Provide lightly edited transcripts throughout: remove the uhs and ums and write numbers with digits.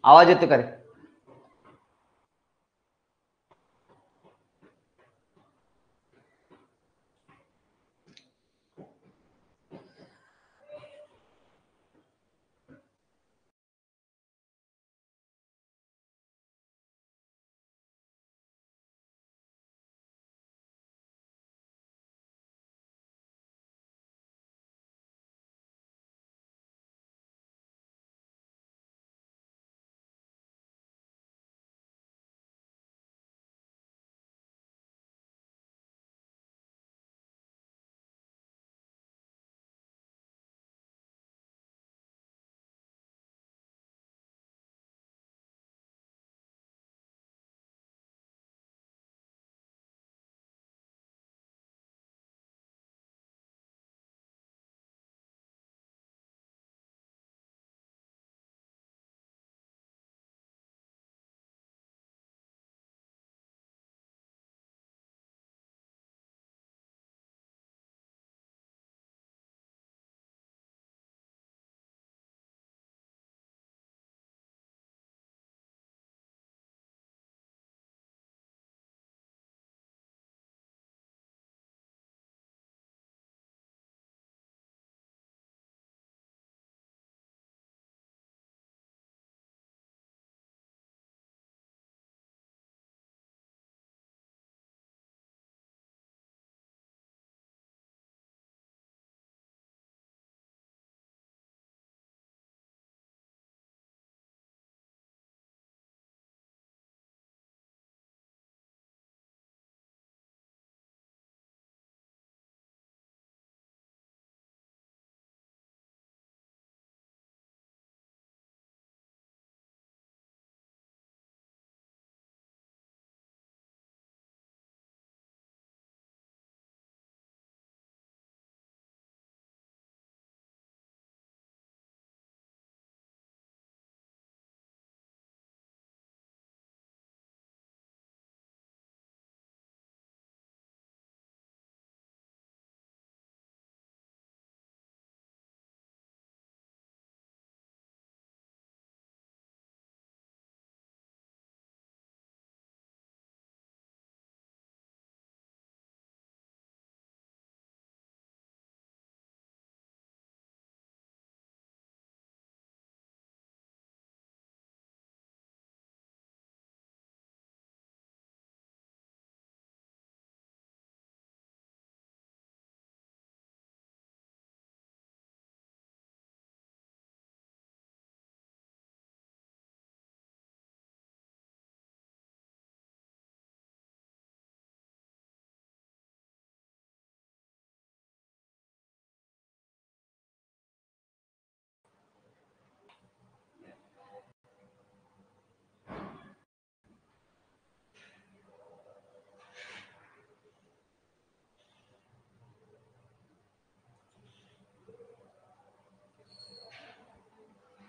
आवाज येतो का रे?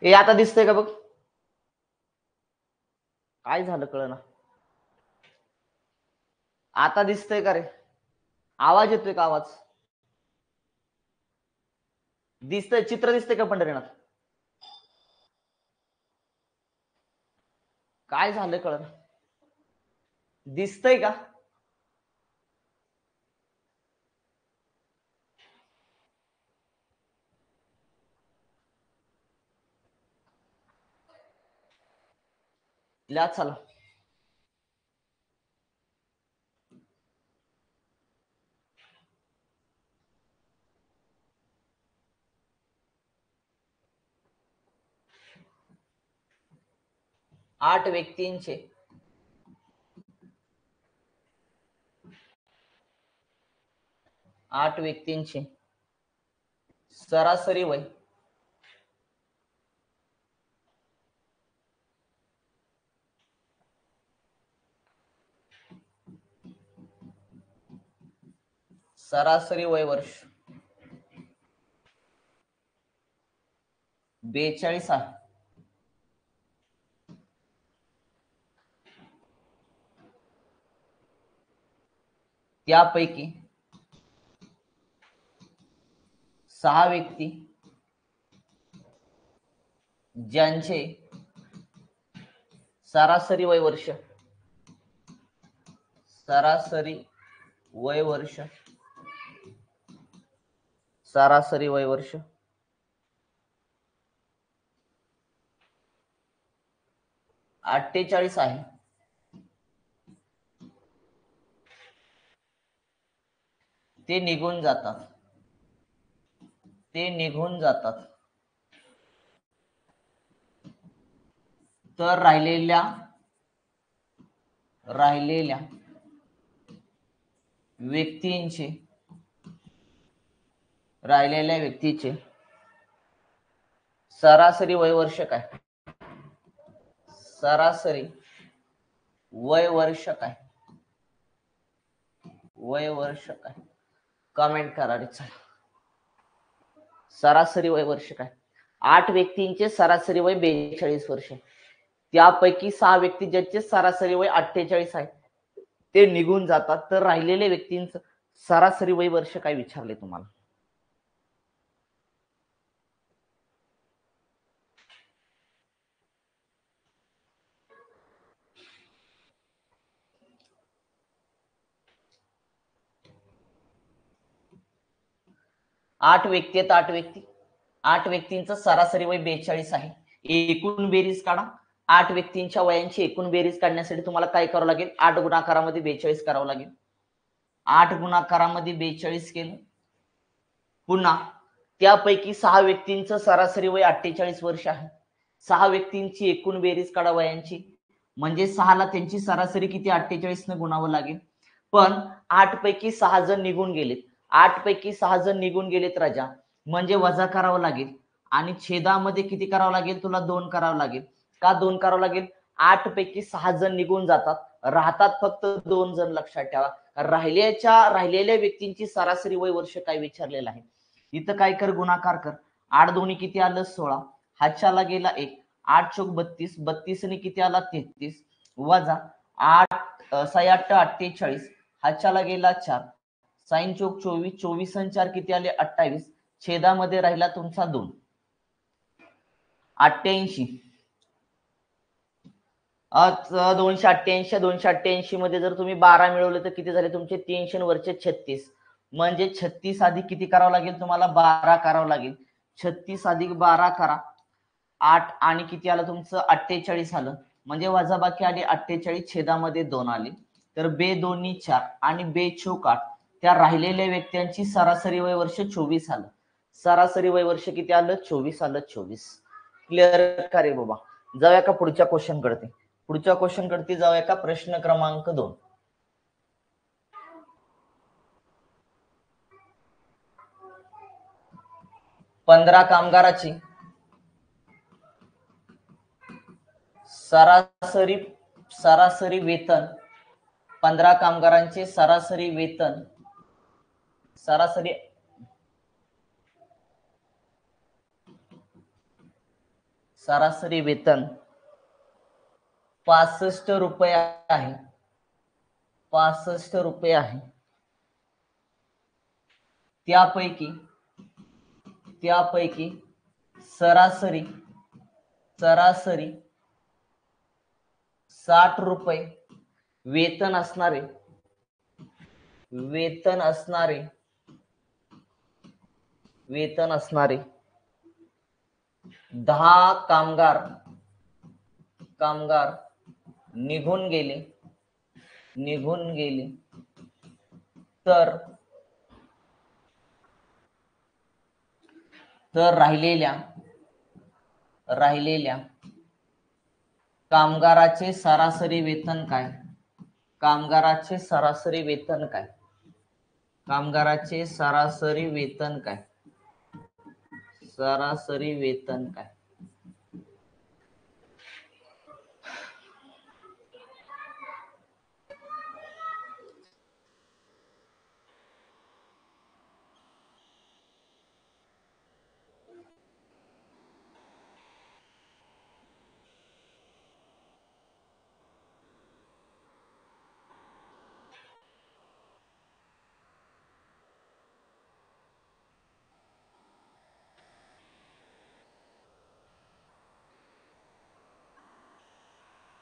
हे आता दिसतंय का बघ? काय झालं कळना. आता दिसतंय का रे? आवाज येतोय का? आवाज दिसतंय? चित्र दिसतंय का पंढरीनाथ? काय झालं कळना. दिसतंय का? ल्या चला. आठ व्यक्तींचे सरासरी वय वर्ष 42 आहे. त्यापैकी 6 व्यक्ती ज्यांचे सरासरी वय वर्ष, सरासरी वय वर्ष, सरासरी वय वर्ष 48 आहे. ते निघून जातात, ते निघून जातात. तर राहिलेल्या व्यक्तींचे, राहिलेल्या व्यक्तीचे सरासरी वय वर्ष काय? सरासरी वय वर्ष काय? वय वर्ष काय? कमेंट करा रे. चला, सरासरी वय वर्ष काय? 8 व्यक्तींचे सरासरी वय 42 वर्ष, त्यापैकी 6 व्यक्ती ज्यांचे सरासरी वय 48 आहे ते निघून जातात. तर राहिलेल्या व्यक्तींचं सरासरी वय वर्ष काय विचारले तुम्हाला? 8 व्यक्ती आहेत, 8 व्यक्तींचं सरासरी वय 42 आहे. एकूण बेरीज काढा. 8 व्यक्तींच्या वयांची एकूण बेरीज काढण्यासाठी तुम्हाला काय करावं लागेल? 8 गुणाकारामध्ये 42 करावं लागेल. 8 गुणाकारामध्ये 42 केलं. पुन्हा त्यापैकी 6 व्यक्तींचं सरासरी वय 48 वर्ष आहे. 6 व्यक्तींची एकूण बेरीज काढा वयांची, म्हणजे 6 ला त्यांची सरासरी किती 48 ने गुणावं लागेल. पण 8 पैकी 6 जण निघून गेलेत, 8 पैकी 6 जण निघून गेलेत राजा, म्हणजे वजा करावं लागेल. आणि छेदामध्ये किती करावं लागेल? तुला 2 करावं लागेल. का 2 करावं लागेल? 8 पैकी 6 जण निघून जातात, राहतात फक्त 2 जण. लक्षात ठेवा, राहिलेल्या व्यक्तींची सरासरी वय वर्ष काय विचारलेलं आहे. इथं काय कर? गुणाकार कर. 8 दोन्ही किती आलं? 16. हातच्याला गेला 1. 8 चौक 32, 32 ने किती आला? 33. वजा 8 6 8 48, हातच्याला गेला 4. साइन चौक 24, 24 आणि 4 किती आले? 28. छेदामध्ये राहिला तुमचा 2. 88, 288, 288 मध्ये जर तुम्ही 12 मिळवले तर किती झाले तुमचे? 300 वरचे 36, म्हणजे 36 अधिक किती करावं लागेल तुम्हाला? 12 करावं लागेल. 36 अधिक 12 करा, 8 आणि किती आलं तुमचं? 48 आलं, म्हणजे वजाबाकी आली 48, छेदामध्ये 2 आले. तर बे दोन्ही 4 आणि बे चौक 8, त्या राहिलेल्या व्यक्तींची सरासरी वय वर्ष 24 आलं. सरासरी वय वर्ष किती आलं? 24 आलं. 24. क्लिअर का रे बाबा? जाऊया का पुढच्या क्वेश्चन कडे? पुढच्या क्वेश्चन कडे जाऊया का? प्रश्न क्रमांक 2. 15 कामगाराची सरासरी वेतन, 15 कामगारांचे सरासरी वेतन, सरासरी वेतन 65 रुपये आहे. 65 रुपये आहे. त्यापैकी सरासरी 60 रुपये वेतन असणारे 10 कामगार निघून गेले, तर राहिलेल्या कामगाराचे सरासरी वेतन काय? कामगाराचे सरासरी वेतन काय? कामगाराचे सरासरी वेतन काय? सरासरी वेतन काय?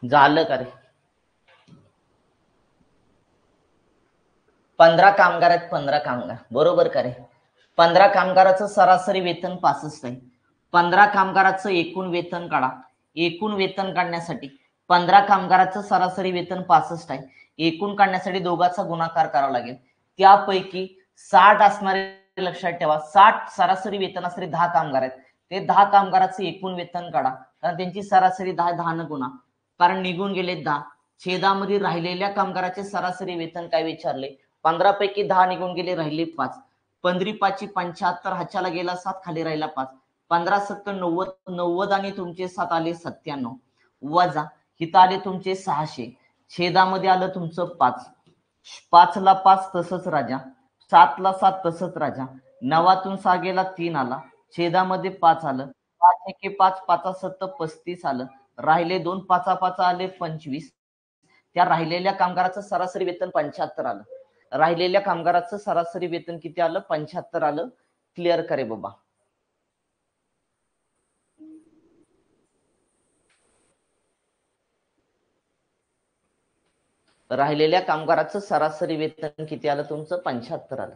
झालं का रे? 15 कामगार आहेत, 15 कामगार, बरोबर का रे? 15 कामगाराचं सरासरी वेतन 65 आहे. 15 कामगाराचं एकूण वेतन काढा. एकूण वेतन काढण्यासाठी 15 कामगाराचं सरासरी वेतन 65 आहे. एकूण काढण्यासाठी दोघांचा गुणाकार करावा लागेल. त्यापैकी 60 असणारे, लक्षात ठेवा, 60 सरासरी वेतन असणारे 10 कामगार आहेत. ते 10 कामगाराचं एकूण वेतन काढा, कारण त्यांची सरासरी 10 न गुणा, कारण निघून गेले 10. छेदामध्ये राहिलेल्या कामगाराचे सरासरी वेतन काय विचारले? 15 पैकी 10 निघून गेले, राहिले 5. 15 5 75, हाच्याला गेला 7, खाली राहिला 5. 15 7 90, 90 आणि तुमचे 7 आले 97, वजा इथं आले तुमचे 600. छेदामध्ये आलं तुमचं 5. 5 ला 5 तसंच राजा, 7 ला 7 तसंच राजा, 9तून 6 गेला 3 आला, छेदामध्ये 5 आलं, 5 एके 5, 5 7 35 आलं, राहिले 2, 5 5 आले 25. त्या राहिलेल्या कामगाराचं सरासरी वेतन 75 आलं. राहिलेल्या कामगाराचं सरासरी वेतन किती आलं? 75 आलं. क्लिअर करे बाबा. राहिलेल्या कामगाराचं सरासरी वेतन किती आलं तुमचं? 75 आलं.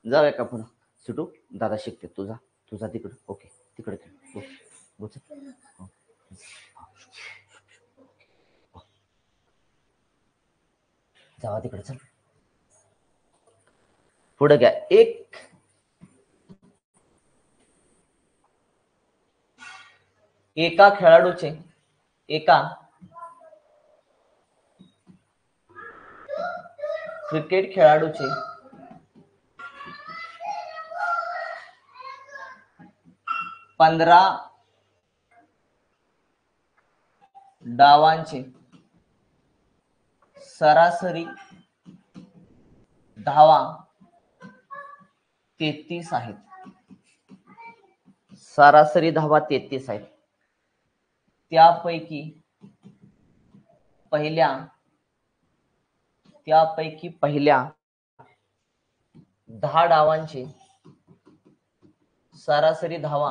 जाऊया का पुढं? सुटू दादा शिकते, तुझा तिकडं. ओके, तिकडे जावा तिकडे, चल पुढे घ्या. एका खेळाडूचे क्रिकेट खेळाडूचे 15 डावांचे सरासरी धावा 33 आहेत. सरासरी धावा 33 आहेत. त्यापैकी पहिल्या 10 डावांचे सरासरी धावा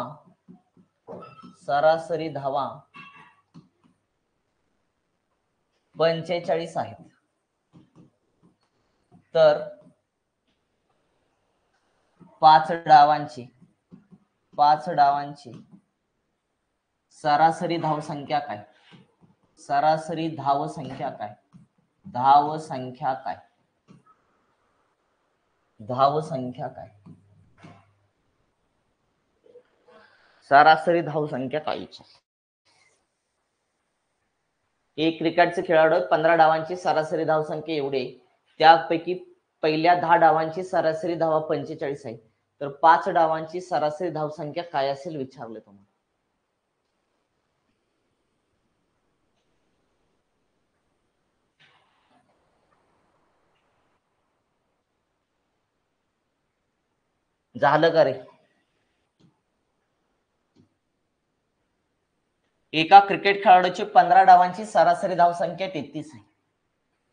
45 आहेत. तर 5 डावांची सरासरी धावसंख्या काय? सरासरी धावसंख्या काय? धावसंख्या काय? सरासरी धावसंख्या काय? एक क्रिकेटचे खेळाडू 15 डावांची सरासरी धावसंख्या एवढे, त्यापैकी पहिल्या 10 डावांची सरासरी धावा 45 आहे. तर 5 डावांची सरासरी धावसंख्या काय असेल विचारले तुम्हाला. झालं का रे? एका क्रिकेट खेळाडूची 15 डावांची सरासरी धावसंख्या 33 आहे.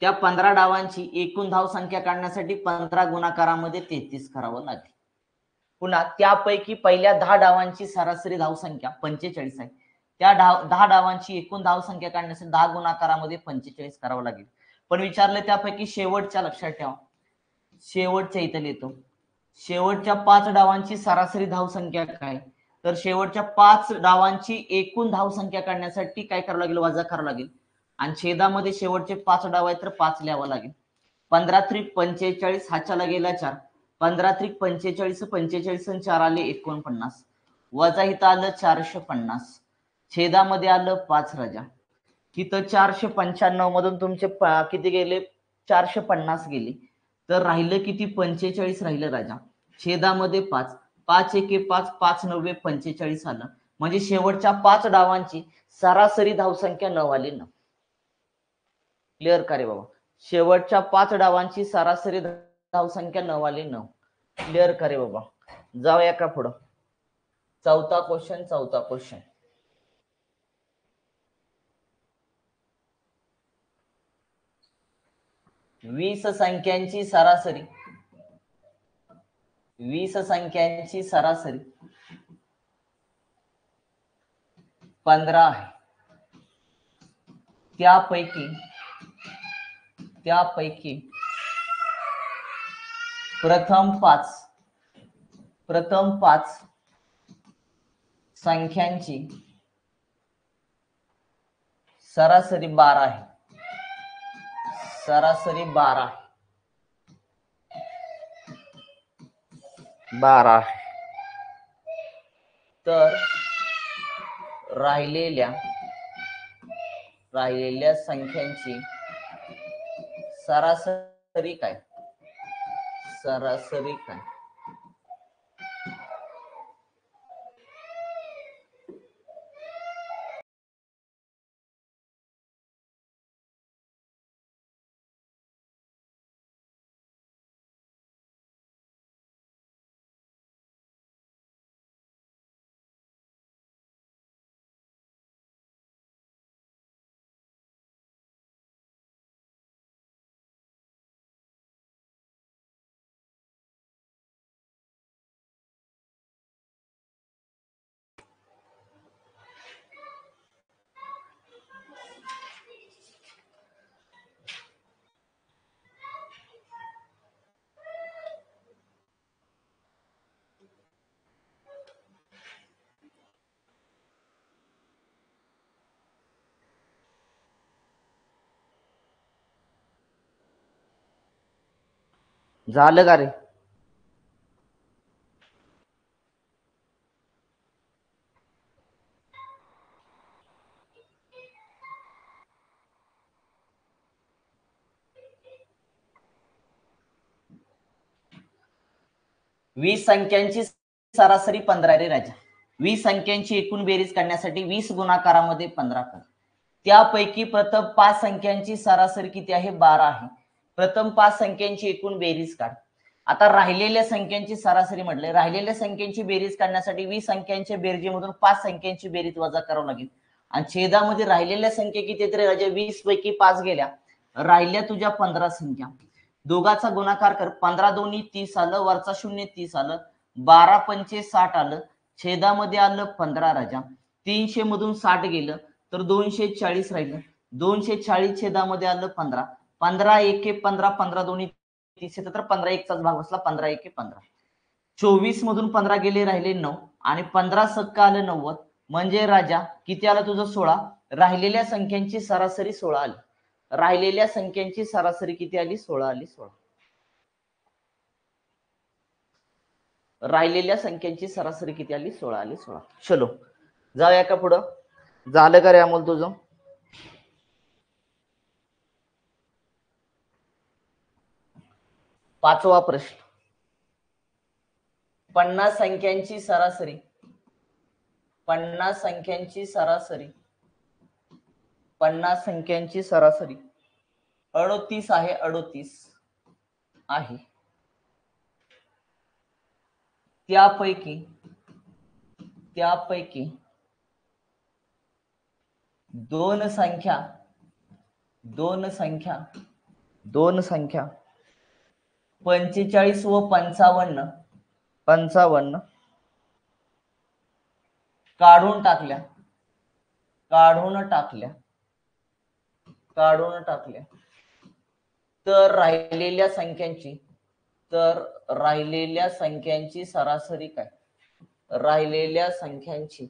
त्या 15 डावांची एकूण धावसंख्या काढण्यासाठी 15 गुणाकारामध्ये 33 करावं लागेल. पुन्हा त्यापैकी पहिल्या 10 डावांची सरासरी धावसंख्या 45 आहे. त्या 10 डावांची एकूण धावसंख्या काढण्यासाठी 10 गुणाकारामध्ये 45 करावं लागेल. पण विचारलं त्यापैकी शेवटच्या, लक्षात ठेवा, शेवटच्या इथं लिहितो, शेवटच्या 5 डावांची सरासरी धावसंख्या काय? तर शेवटच्या 5 डावांची एकूण धावसंख्या काढण्यासाठी काय करावं लागेल? वजा करावं लागेल. आणि छेदामध्ये शेवटचे 5 डाव आहेत तर 5 लिहावं लागेल. 15 त्रिक 45, हाच्याला गेला 4, 15 त्रिक 45, 45 आणि 4 आले 49, वजा इथं आलं 450, छेदामध्ये आलं 5 राजा. तिथं 495 मधून तुमचे किती गेले? 450 गेले. तर राहिलं किती? 45 राहिलं राजा. छेदामध्ये 5, 5 एके 5, 5 9 45 आलं. म्हणजे शेवटच्या 5 डावांची सरासरी धावसंख्या 9 आली. 9. क्लिअर का रे बाबा? शेवटच्या 5 डावांची सरासरी धावसंख्या 9 आली. 9. क्लिअर का रे बाबा? जाऊया का पुढं? चौथा क्वेश्चन. 20 संख्यांची सरासरी 15 आहे. त्यापैकी प्रथम पाच संख्यांची सरासरी 12 आहे. सरासरी 12 तर राहिलेल्या संख्यांची सरासरी काय? झालं का रे? वीस संख्यांची सरासरी 15 रे राजा. 20 संख्यांची एकूण बेरीज काढण्यासाठी 20 गुणाकारामध्ये 15 कर. त्यापैकी प्रथम 5 संख्यांची सरासरी किती आहे? 12 आहे. प्रथम 5 संख्यांची एकूण बेरीज काढ. आता राहिलेल्या संख्यांची सरासरी म्हटले, राहिलेल्या संख्यांची बेरीज काढण्यासाठी 20 संख्यांच्या बेरजेमधून 5 संख्यांची बेरीज वजा करावी लागेल. आणि छेदामध्ये राहिलेल्या संख्या किती आहेत रे राजा? 20 पैकी 5 गेल्या, राहिल्या तुझ्या 15 संख्या. दोघाचा गुणाकार कर. 15 दोन्ही 30 आलं, वरचा 0 30 आलं, 12 पंचे 60 आलं, छेदामध्ये आलं 15 राजा. 300 मधून 60 गेलं तर 240 राहिलं. 240 छेदामध्ये आलं 15. 15 एके 15, 15 दोन्ही 30 येतं, तर 15 एकचाच भाग बसला, 15 एके 15. 24 मधून 15 गेले, राहिले 9, आणि 15 सक्का आलं 90. म्हणजे राजा किती आलं तुझं? 16. राहिलेल्या संख्यांची सरासरी 16 आली. राहिलेल्या संख्यांची सरासरी किती आली? 16 आली. 16 राहिलेल्या संख्यांची सरासरी किती आली? 16 आली. 16. चलो जाऊया का पुढं? झालं का रे अमोल तुझं? पाचवा प्रश्न. 50 संख्यांची सरासरी 50 संख्यांची सरासरी 38 आहे. 38 आहे. त्यापैकी दोन संख्या 45 व 55 काढून टाकल्या तर राहिलेल्या संख्यांची सरासरी काय? राहिलेल्या संख्यांची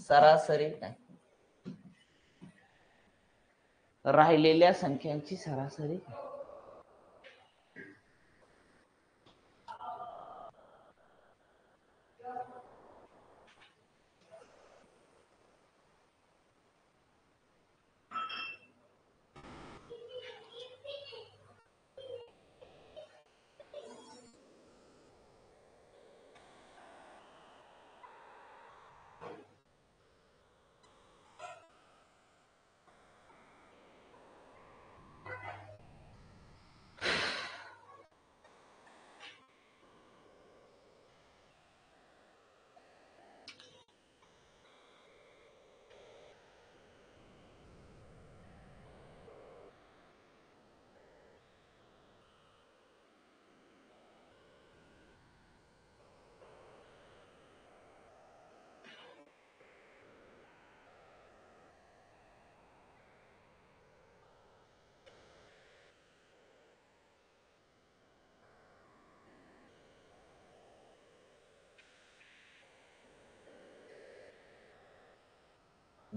सरासरी काय? राहिलेल्या संख्यांची सरासरी काय?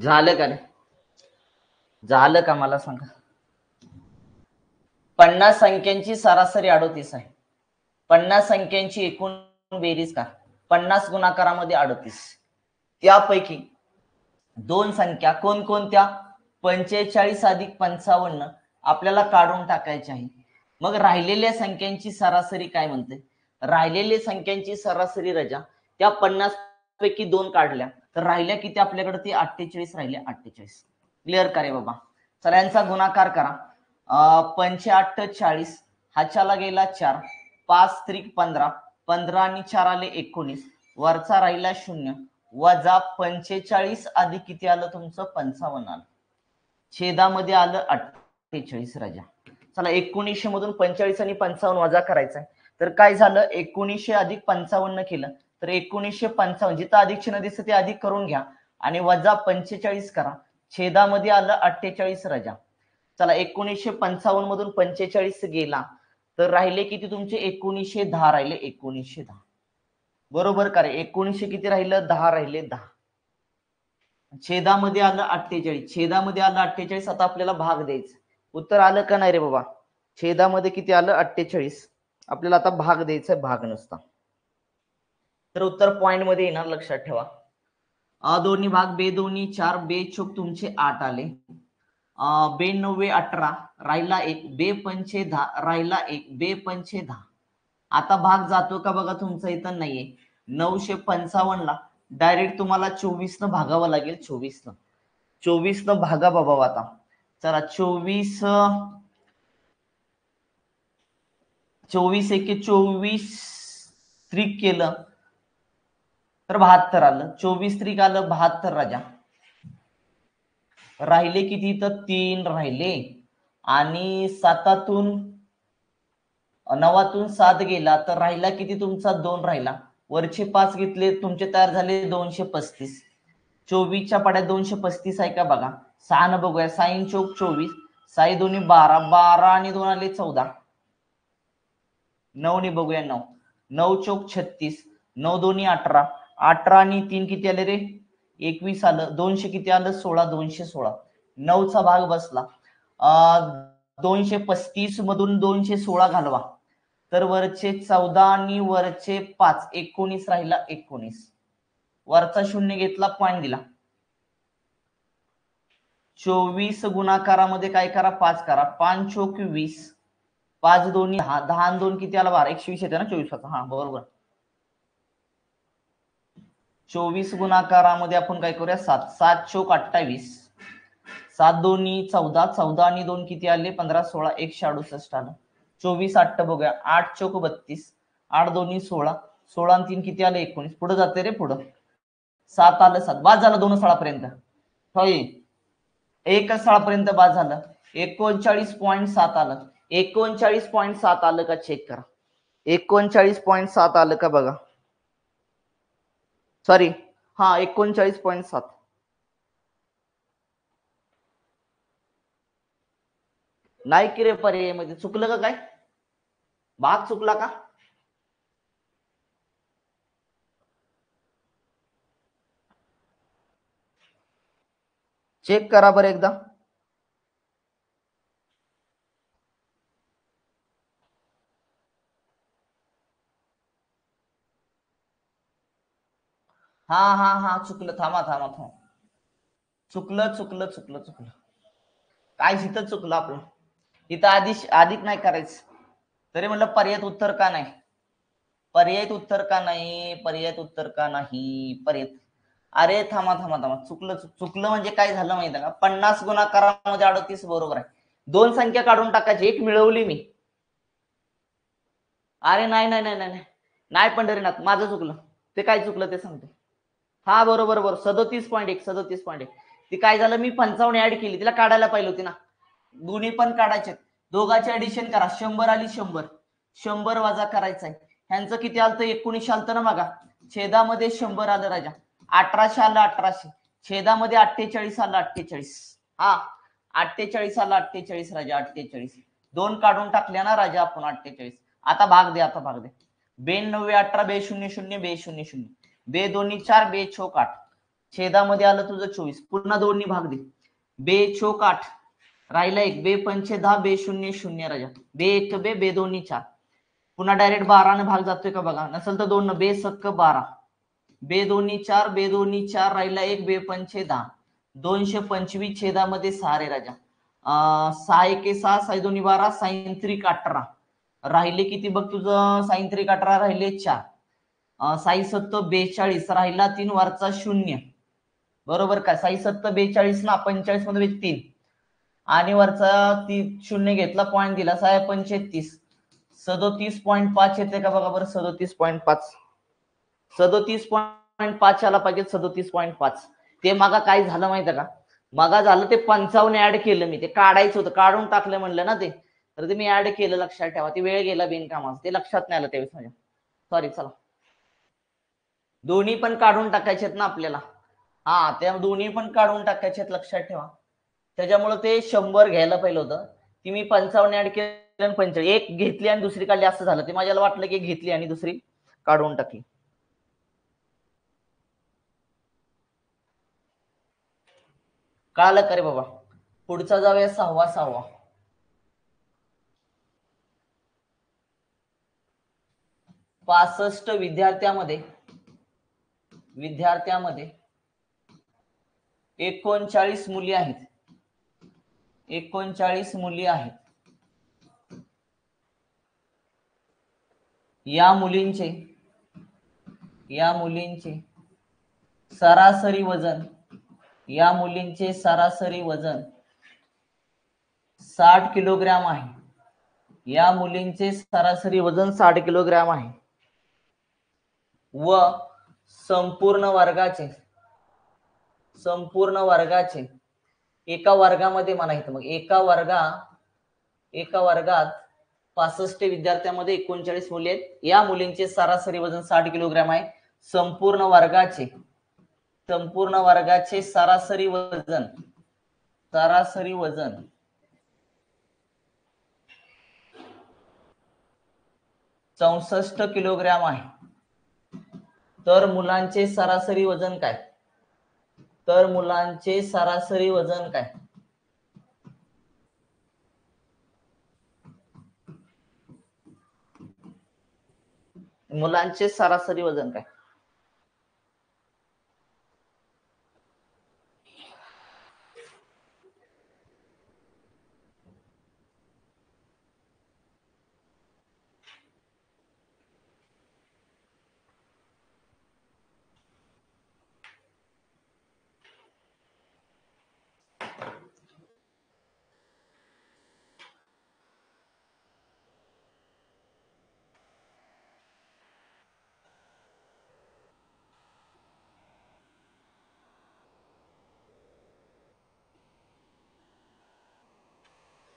झालं का नाही? झालं का मला सांगा. 50 संख्यांची सरासरी 38 आहे. 50 संख्यांची एकूण बेरीज का? 50 गुणाकारामध्ये 38. त्यापैकी दोन संख्या कोणकोणत्या? 45 अधिक 55 आपल्याला काढून टाकायचे आहे. मग राहिलेल्या संख्यांची सरासरी काय म्हणते? राहिलेल्या संख्यांची सरासरी रजा त्या 50 पैकी दोन काढल्या तर राहिल्या किती आपल्याकडे? ती 48 राहिल्या. 48 क्लिअर करे बाबा. चला यांचा गुणाकार करा. 45 हाच्याला गेला 4, 5 त्रिक 15, 15 आणि 4 आले 19, वरचा राहिला 0 वजा 45 अधिक किती आलं तुमचं? 55 आलं. छेदामध्ये आलं 48 राजा. चला 1900 मधून 45 आणि 55 वजा करायचंय तर काय झालं? 1900 अधिक 55 केलं तर 1955 जिथं अधिक चिन्ह दिसतं ते अधिक करून घ्या आणि वजा 45 करा. छेदामध्ये आलं 48 राजा. चला 1955 मधून 45 गेला तर राहिले किती तुमचे? 1910 राहिले. 1910 बरोबर का रे? 1900 किती राहिलं? 10 राहिले. 10 छेदामध्ये आलं 48. छेदामध्ये आलं 48. आता आपल्याला भाग द्यायचा. उत्तर आलं का नाही रे बाबा? छेदामध्ये किती आलं? 48. आपल्याला आता भाग द्यायचा. भाग नसता तर उत्तर पॉइंट मध्ये येणार, लक्षात ठेवा. अ दोन्ही भाग बे दोन्ही 4, बे चोक तुमचे 8 आले. बे 9 18 राहिला 1, बे 5 10 राहिला 1, बे 5 10. आता भाग जातो का बघा? तुमचा इथं नाहीये. 955 ला डायरेक्ट तुम्हाला 24 न भागावं लागेल. 24 न भागा बाबा. आता चला 24 एके 24 त्रिक केलं तर 72 आलं. 24 त्रिक आलं 72 राजा. राहिले किती? तर 3 राहिले आणि 9तून 7 गेला तर राहिला किती तुमचा? 2 राहिला. वरचे 5 घेतले तुमचे तयार झाले 235. 24च्या पाड्यात 235 आहे का बघा. 6 न बघूया. 6 चोक 24, 6 दोन्ही 12, 12 आणि 2 आले 14. 9 ने बघूया. 9 चोक 36, 9 दोन्ही 18, 18 आणि 3 किती आले रे? 21 आलं. 200 किती आलं? 16. 216. 9चा भाग बसला. 235 मधून 216 घालवा तर वरचे 14 आणि वरचे 5 19 राहिला. 19 वरचा 0 घेतला, पॉइंट दिला. 24 गुणाकारामध्ये काय करा? 5 करा. 5 चोक 20, 5 दोन्ही 10, 10 आणि 2 किती आला? 12. 120 येते ना 24. हा बरोबर. 24 गुणाकारामध्ये आपण काय करूया? 7, 7 चोक 28, 7 दोन्ही 14, 14 आणि 2 किती आले? 15, 16, 168 आलं. 24 8 बघूया. 8 चोक 32, 8 दोन्ही 16, 16 आणि 3 किती आले? 19. पुढे जाते रे. पुढं 7 आलं. 7 बाद झालं. 2 स्थळापर्यंत होय. 1 स्थळापर्यंत बाद झालं. 39.7 आलं. 39.7 आलं का? चेक करा. 39.7 आलं का बघा. सॉरी, हा 39.7. नाही की रे पर्याय मध्ये चुकलं का? काय भाग चुकला का? चेक करा बरं एकदा. हा चुकलं. थांबा. चुकलं. काय इथं चुकलं आपलं? इथं अधिक नाही करायचं. तरी म्हणलं पर्यायत उत्तर का नाही? पर्यायत उत्तर का नाही? अरे थांबा. चुकलं म्हणजे काय झालं माहिती का? 50 गुणाकारामध्ये 38 बरोबर आहे. दोन संख्या काढून टाकायची. एक मिळवली मी. अरे नाही पंढरीनाथ, माझं चुकलं. ते काय चुकलं ते सांगतो. हा बरोबर 37.1. ती काय झालं? मी 55 ऍड केली. तिला काढायला पाहिजे होती ना. दोन्ही पण काढायचे. दोघांचे ऍडिशन करा. 100 आली. 100 वजा करायचंय. ह्यांचं किती आलं? 19 आलं ना बघा. छेदामध्ये 100 आलं राजा. 1800 आलं. 1800 छेदामध्ये 48 आलं. 48 हा 48 आलं. 48 राजा. 48 दोन काढून टाकल्या ना राजा आपण. 48. आता भाग दे. बे 9 18 बे 0 0 बे 0 0 बे दोन्ही 4 बे चोक 8. छेदामध्ये आलं तुझं 24, पुन्हा 2 भाग दे, बे चोक 8 राहिला 1, बे पंचे 10, बे शून्य 0 राजा, बे 1 बे 2 4, पुन्हा डायरेक्ट 12 ने भाग जातोय का बघा, नसेल तर 2 बे 7 12, बे 2 4, बे 2 4 राहिला 1, बे पंचे 10, 225 छेदामध्ये 6 रे राजा, 6 1 6, 6 2 12, साइन त्रिक 18 राहिले किती बघ तुझं, साइन त्रिक 18 राहिले 4, 6 7 42 राहिला 3 वरचा 0, बरोबर का, 6 7 42 ना, 45 मध्ये 3 आणि वरचा 0 घेतला, पॉईंट दिला, 6 पंचे 30, 37.5 येते का बघा बरं, 37.5, 37.5 आला पाहिजे, 37.5. ते मागा काय झालं माहितीये का, मागा झालं ते 55 ऍड केलं मी, ते काढायचं होतं, काढून टाकलं म्हणलं ना ते, तर ते मी ऍड केलं, लक्षात ठेवा, ते वेळ गेला बिनकामाचा, ते लक्षात नाही आलं त्यावेळेस माझ्या, सॉरी. चला, दोन्ही पण काढून टाकायचे आहेत ना आपल्याला, हा, त्या दोन्ही पण काढून टाकायचे आहेत, लक्षात ठेवा, त्याच्यामुळे ते 100 घ्यायला पहिलं होतं, ती मी 55 ऍड केलं आणि 45, एक घेतली आणि दुसरी काढली, असं झालं, ते माझ्याला वाटलं की घेतली आणि दुसरी काढून टाकली. कळालं का रे बाबा, पुढचा जाऊया 6वा. 65 विद्यार्थ्यामध्ये 39 मुली आहेत, 39 मुली आहेत, या मुलींचे सरासरी वजन, 60 किलोग्राम आहे, या मुलींचे सरासरी वजन 60 किलोग्राम आहे, व संपूर्ण वर्गाचे एका वर्गामध्ये म्हणा इथं, मग एका वर्गात 65 विद्यार्थ्यामध्ये 39 मुली आहेत, या मुलींचे सरासरी वजन 60 किलोग्राम आहे, संपूर्ण वर्गाचे सरासरी वजन 64 किलोग्राम आहे, तर मुलांचे सरासरी वजन काय, मुलांचे सरासरी वजन काय,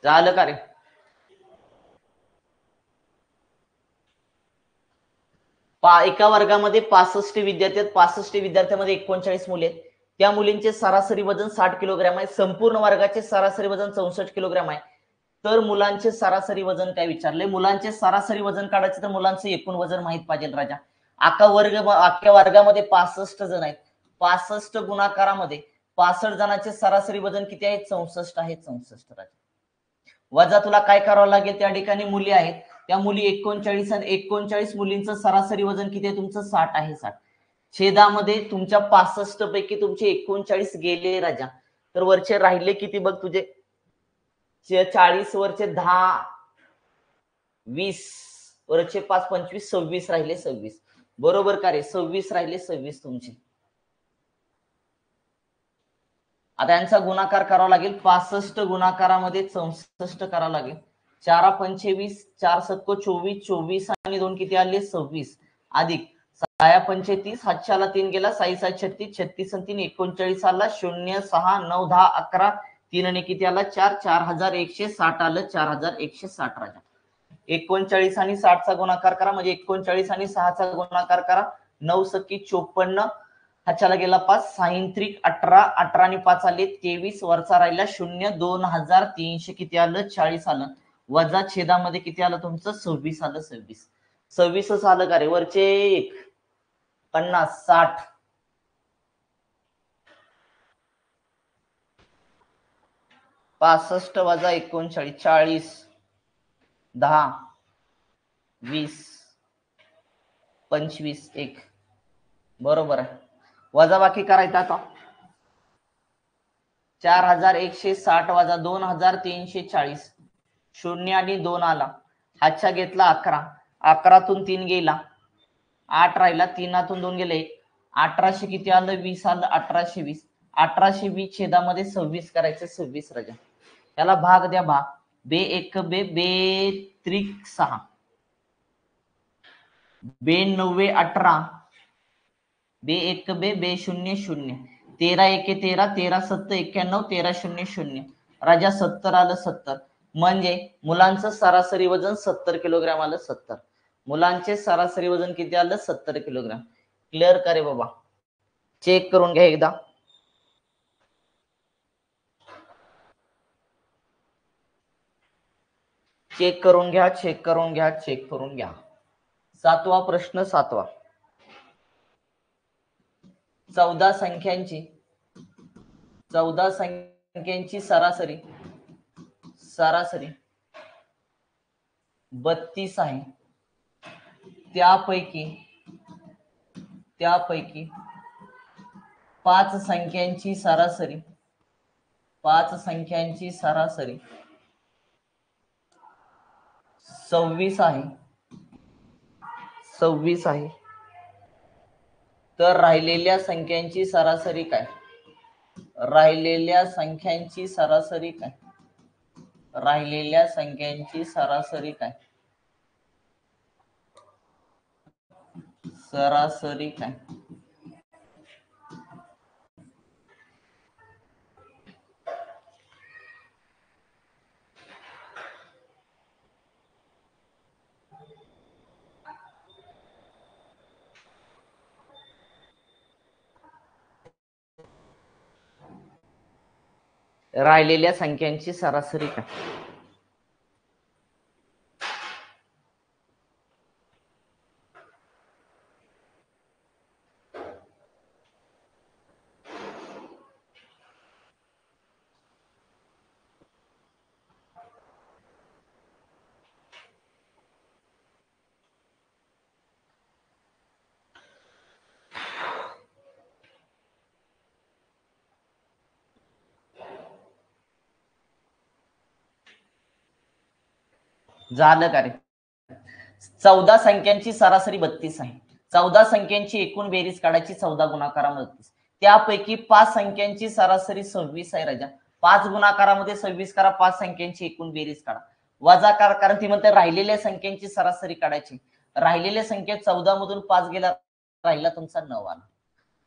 झालं का रे, एका वर्गामध्ये 65 विद्यार्थी आहेत, 65 विद्यार्थ्यांमध्ये 39 मुले आहेत, त्या मुलींचे सरासरी वजन 60 किलोग्राम आहे, संपूर्ण वर्गाचे सरासरी वजन 64 किलोग्राम आहे, तर मुलांचे सरासरी वजन काय विचारले, मुलांचे सरासरी वजन काढायचे तर मुलांचे एकूण वजन माहित पाहिजे राजा, अख्ख्या वर्गामध्ये 65 जण आहेत, 65 गुणाकारामध्ये 65 जणांचे सरासरी वजन किती आहे, 64 आहे, 64 राजा, वजा तुला काय करावं लागेल, त्या ठिकाणी मुली आहेत, त्या मुली 39 आणि 39 मुलींचं सरासरी वजन किती आहे तुमचं, 60 आहे, 60, छेदामध्ये तुमच्या 65 पैकी तुमचे 39 गेले राजा, तर वरचे राहिले किती बघ तुझे, 40 वरचे 10 20 वरचे 5 25 26 राहिले, 26, बरोबर का रे, 26 राहिले, 26 तुमचे. आता यांचा गुणाकार करावा लागेल, 65 गुणाकारामध्ये 64 करावं लागेल, 4 25, 4 7 24, 24 आणि 2 किती आले, 26, अधिक 6 पंचे 30, हातच्याला 3 गेला, 6 7 36, 36 आणि 3 39 आला, 0 6 9 10 11, 3 आणि किती आला, 4, 4160 आलं, 4160 राजा, 39 आणि 60 चा गुणाकार करा, म्हणजे 39 आणि 6 चा गुणाकार करा, 9 सकी 54, हातच्याला गेला 5, साइन त्रिक 18, 18 आणि 5 आले 23, वरचा राहिला 0, 2300 किती आलं, 40 आलं, वजा छेदामध्ये किती आलं तुमचं, 26 आलं, 26 आलं का रे, वरचे 50 60 65 वजा 39 40 10 20 25 1 बरोबर आहे. वजाबाकी करायचा आता 4160 वजा 2340 शून्य आणि 2 आला. हातच्या घेतला 11 11तून 3 गेला 8 राहिला 3तून 2 गेले 1800 किती आलं 20 आलं 1820 1820 छेदामध्ये 26 करायचं 26 राजा. त्याला भाग द्या भाग बे एक बे बे त्रिक 6 बे 9 18 बे एक बे बे 0 0 13 1 13 13 7 91 13 0 0 राजा 70 आलं 70 म्हणजे मुलांचं सरासरी वजन 70 किलोग्रॅम आलं 70 मुलांचे सरासरी वजन किती आलं 70 किलोग्रॅम. क्लिअर करे बाबा. चेक करून घ्या एकदा. चेक करून घ्या चेक करून घ्या चेक करून घ्या. 7वा प्रश्न 7वा 14 संख्यांची सरासरी 32 आहे. त्यापैकी 5 संख्यांची सरासरी 26 आहे. तर राहिलेल्या संख्यांची सरासरी काय? राहिलेल्या संख्यांची सरासरी काय? सरासरी काय? राहिलेल्या संख्यांची सरासरी काय? झालं का रे? 14 संख्यांची सरासरी 32 आहे. 14 संख्यांची एकूण बेरीज काढायची 14 गुणाकारामध्ये 32. त्यापैकी 5 संख्यांची सरासरी 26 आहे राजा. 5 गुणाकारामध्ये 26 करा 5 संख्यांची एकूण बेरीज काढा. वजाकार कारण ती म्हणते राहिलेल्या संख्यांची सरासरी काढायची. राहिलेल्या संख्येत 14 मधून 5 गेला राहिला तुमचा 9 आला.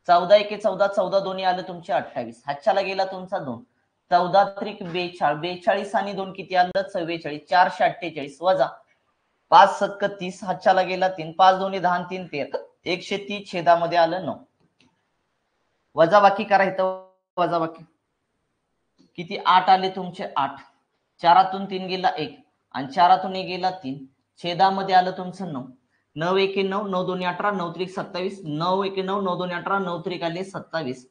14 1 14 14 दोन्ही आलं तुमचे 28. हातच्याला गेला तुमचा 2 14 त्रिक 42 आणि 2 किती आलं 44 448 वजा 5 7 30 हातच्याला गेला 3 5 दोन्ही 10 3 13 130 छेदामध्ये आलं 9. वजाबाकी करायचं वजाबाकी किती 8 आले तुमचे 8 4तून 3 गेला 1 आणि 4तून 1 गेला 3 छेदामध्ये आलं तुमचं 9 9 1 9 9 2 18 9 3 27 9 1 9 9 2 18 9 3 आले 27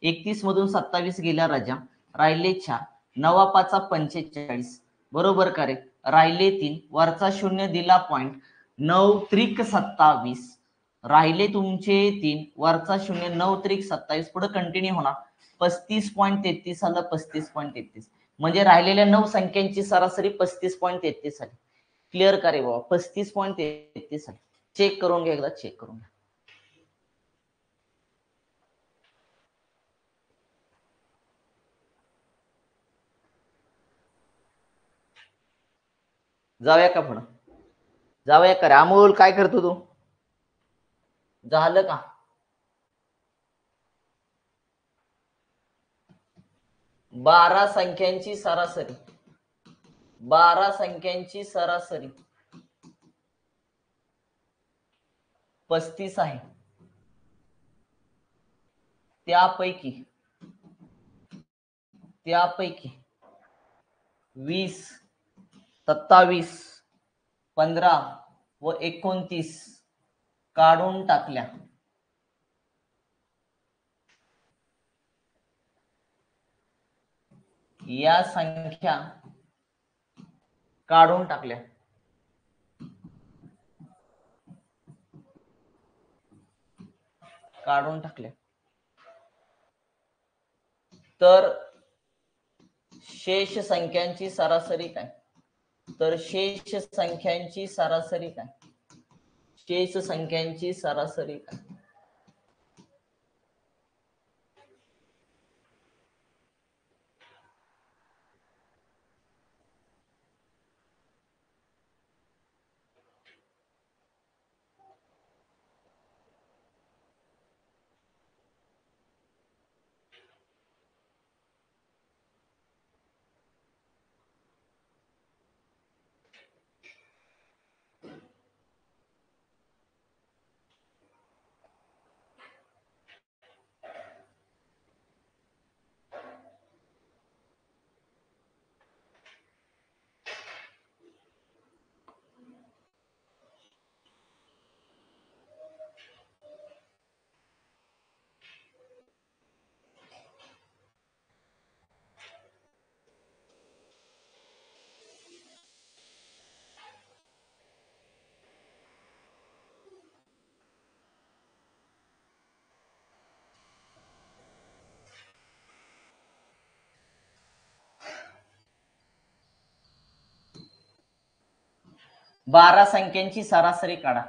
31 मधून 27 गेल्या राजा राहिले 4 9 5 45 बरोबर का रे. राहिले 3 वरचा 0 दिला पॉइंट 9 त्रिक 27 राहिले तुमचे 3 वरचा 0 9 त्रिक 27 पुढे कंटिन्यू होणार 35.33 आलं 35.33 म्हणजे राहिलेल्या 9 संख्यांची सरासरी 35.33 आली. क्लिअर का रे बाबा 35.33 आली. चेक करून घ्या एकदा चेक करून घ्या. जाऊया का पुढं जाऊया का रे अमोल काय करतो तू झालं का? बारा संख्यांची सरासरी 35 आहे. त्यापैकी 20 27 15 व 29 काढून टाकल्या या संख्या काढून टाकल्या. काढून टाकल्या तर शेष संख्यांची सरासरी काय? तर शेष संख्यांची सरासरी काय? शेष संख्यांची सरासरी काय? बारा संख्यांची सरासरी काढा.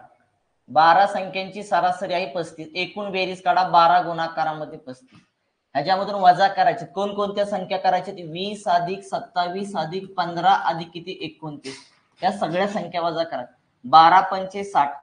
12 संख्यांची सरासरी आहे 35. एकूण बेरीज काढा 12 गुणाकारामध्ये 35. ह्याच्यामधून वजा करायचे. कोणकोणत्या संख्या करायच्या? 20 अधिक 27 अधिक 15 अधिक किती 29. या सगळ्या संख्या वजा करा. 12 पंचे 60.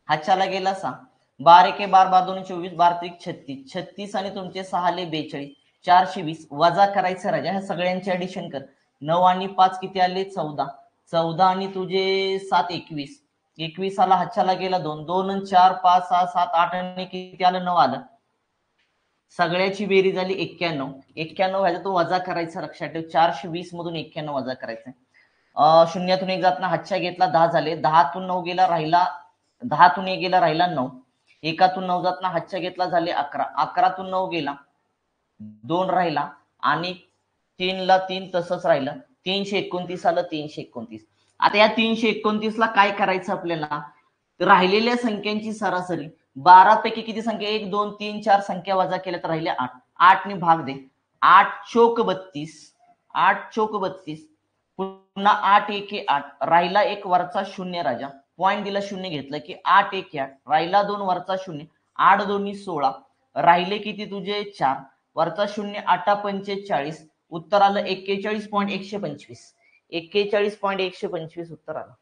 हाच्याला गेला 6. 12 एके 12 12 24 12 त्रिक 36. 36 आणि तुमचे 6 ले 42. 420 वजा करायचं राजा. ह्या सगळ्यांचे ऍडिशन कर. 9 आणि 5 किती आले? 14. 14 आणि तुझे 7 21. 21 आला. हाच्याला गेला 2. 2 आणि 4 5 6 7 8 आणि किती आलं? 9 आलं. सगळ्याची बेरीज झाली 91. 91 ह्याचा तो वजा करायचा. लक्षात ठेव. 420 मधून 91 वजा करायचं. शून्यातून एक जातना हातच्या घेतला 10 झाले. 10तून 9 गेला राहिला 10तून 1 गेला राहिला 9. एकातून 9 जातना हातच्या घेतला झाले 11. 11तून 9 गेला 2 राहिला आणि 3 ला 3 तसंच राहिलं. 329 आलं. 329. आता या 329 ला काय करायचं आपल्याला? राहिलेल्या संख्यांची सरासरी 12 पैकी किती संख्या? 1 2 3 4 संख्या वजा केल्या तर राहिले 8. 8 ने भाग दे. 8 चोक 32. 8 चोक 32. पुन्हा 8 एके 8. राहिला एक वरचा शून्य राजा. पॉइंट दिला शून्य घेतलं की 8 एके 8. राहिला 2 वरचा शून्य. 8 दोन्ही 16. राहिले किती तुझे 4. वरचा शून्य 8 पंचे 40. उत्तर आलं 41.125. 41.125 उत्तर आलं.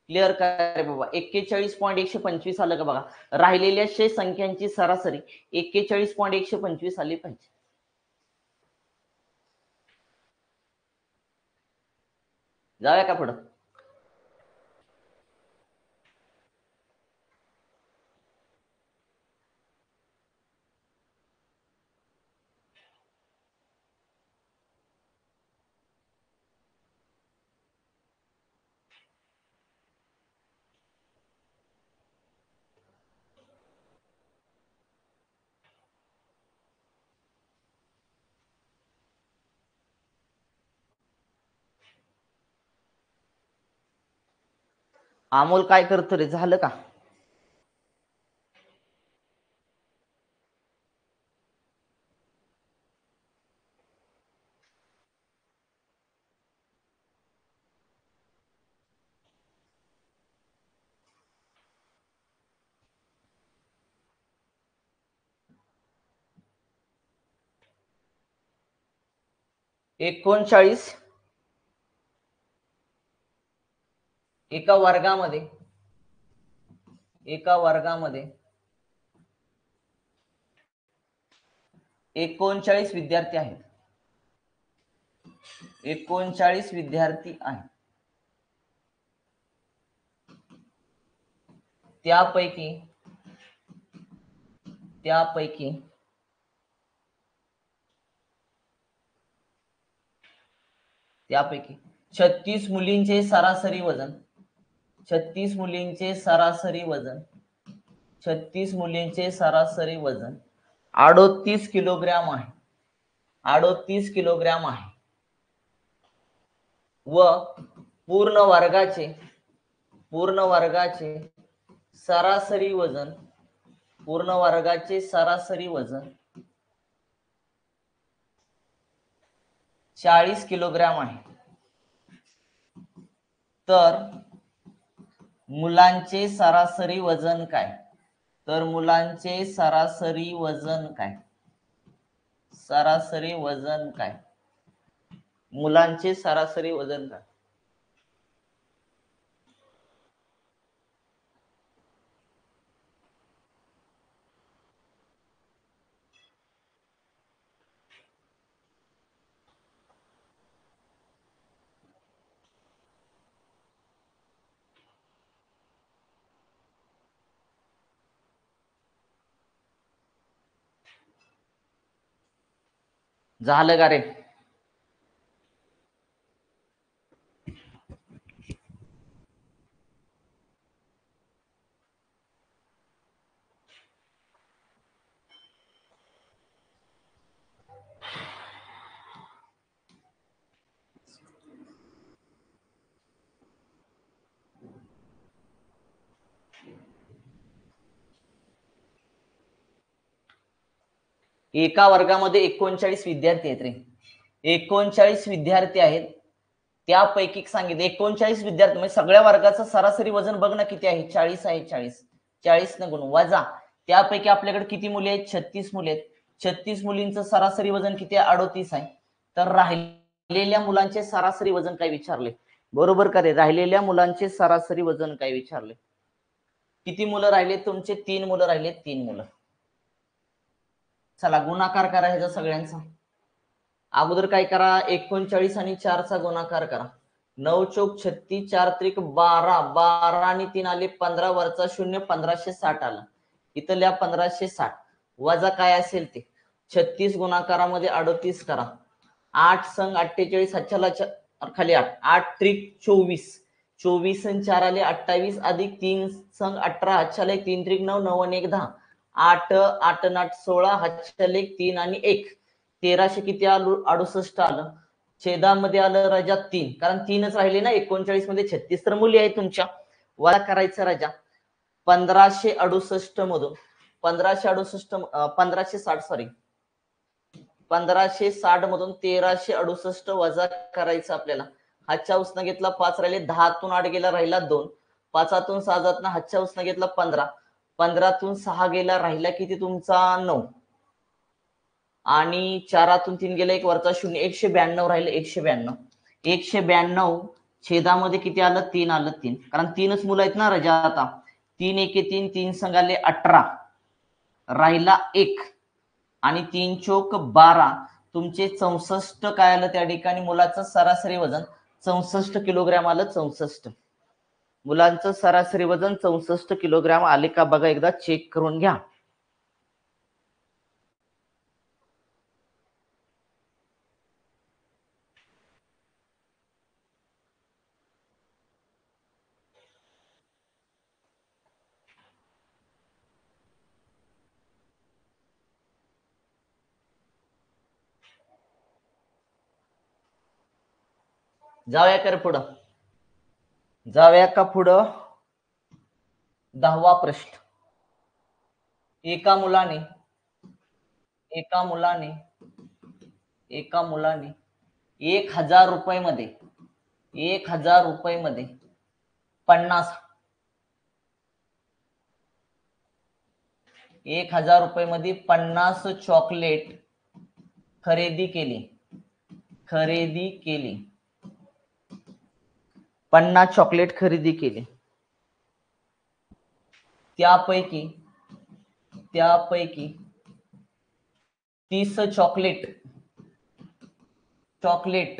क्लिअर काय बाबा? 41.125 आलं का बघा. राहिलेल्या शेष संख्यांची सरासरी 41.125 आली पाहिजे. जाऊया का पुढं? अमोल काय करतो रे? झालं का? एकोणचाळीस एका वर्गामध्ये 39 विद्यार्थी आहेत. 39 विद्यार्थी आहेत. त्यापैकी 36 मुलींचे सरासरी वजन 36 मुलींचे सरासरी वजन 38 किलोग्रॅम आहे, 38 किलोग्रॅम आहे व पूर्ण वर्गाचे सरासरी वजन 40 किलोग्रॅम आहे, तर मुलांचे सरासरी वजन काय? तर मुलांचे सरासरी वजन काय? सरासरी वजन काय? मुलांचे सरासरी वजन काय? झालं का रे? एका वर्गामध्ये 39 विद्यार्थी आहेत रे, 39 विद्यार्थी आहेत. त्यापैकी सांगितलं 39 विद्यार्थी म्हणजे सगळ्या वर्गाचं सरासरी वजन बघ ना किती आहे? 40 आहे. 40 न गुण वजा त्यापैकी आपल्याकडे किती मुले आहेत? 36 मुले आहेत. 36 मुलींचं सरासरी वजन किती आहे? 38 आहे. तर राहिलेल्या मुलांचे सरासरी वजन काय विचारले? बरोबर का रे? राहिलेल्या मुलांचे सरासरी वजन काय विचारले? किती मुलं राहिले तुमचे? 3 मुलं राहिले, 3 मुलं. चला गुणाकार करा ह्याचा सगळ्यांचा. अगोदर काय करा? 39 आणि 4चा गुणाकार करा. 9 चौक 36, 4 त्रिक 12, 12 आणि 3 आले 15, वरचा 0 1560 आला. इथं लिहा 1560 वजा काय असेल ते 36 गुणाकारामध्ये 38 करा. 8 संग 48 हातच्याला खाली 8, 8 त्रिक 24, 24 आणि 4 आले 28 अधिक 3 संग 18 हातच्याला 3 त्रिक 9, 9 आणि 1 10, 8 8 आणि 8 16 हातच्याला 3 आणि 1 1300 किती आलं? 68 आलं. छेदामध्ये आलं राजा 3, कारण 3च राहिले ना 39 मध्ये. 36 तर मुली आहेत तुमच्या. वजा करायचं राजा 1568 मधून 1560 सॉरी 1560 मधून 1368 वजा करायचं आपल्याला. हातच्या उसनं घेतला 5 राहिले, 10तून 8 गेला राहिला 2, 5तून 6 जात ना हातच्या उसनं घेतला 15, 15तून 6 गेला राहिला किती तुमचा? 9 आणि 4तून 3 गेला 1, वरचा 0 192 राहिले. 192 छेदामध्ये किती आलं? 3 आलं. 3 कारण 3च मुलं आहेत ना राजा. आता 3 एके 3, 3 संघाले 18 राहिला 1 आणि 3 चोक 12 तुमचे 64 काय आलं त्या ठिकाणी? मुलाचं सरासरी वजन 64 किलोग्रॅम आलं. 64 मुलांचं सरासरी वजन 64 किलोग्रॅम आले का बघा, एकदा चेक करून घ्या. जाऊया कर पुढं, जाऊया का पुढं? 10वा प्रश्न. एका मुलाने 1000 रुपये मध्ये 50 1000 रुपये मध्ये 50 चॉकलेट खरेदी केली 50 चॉकलेट खरेदी केली. त्यापैकी 30 चॉकलेट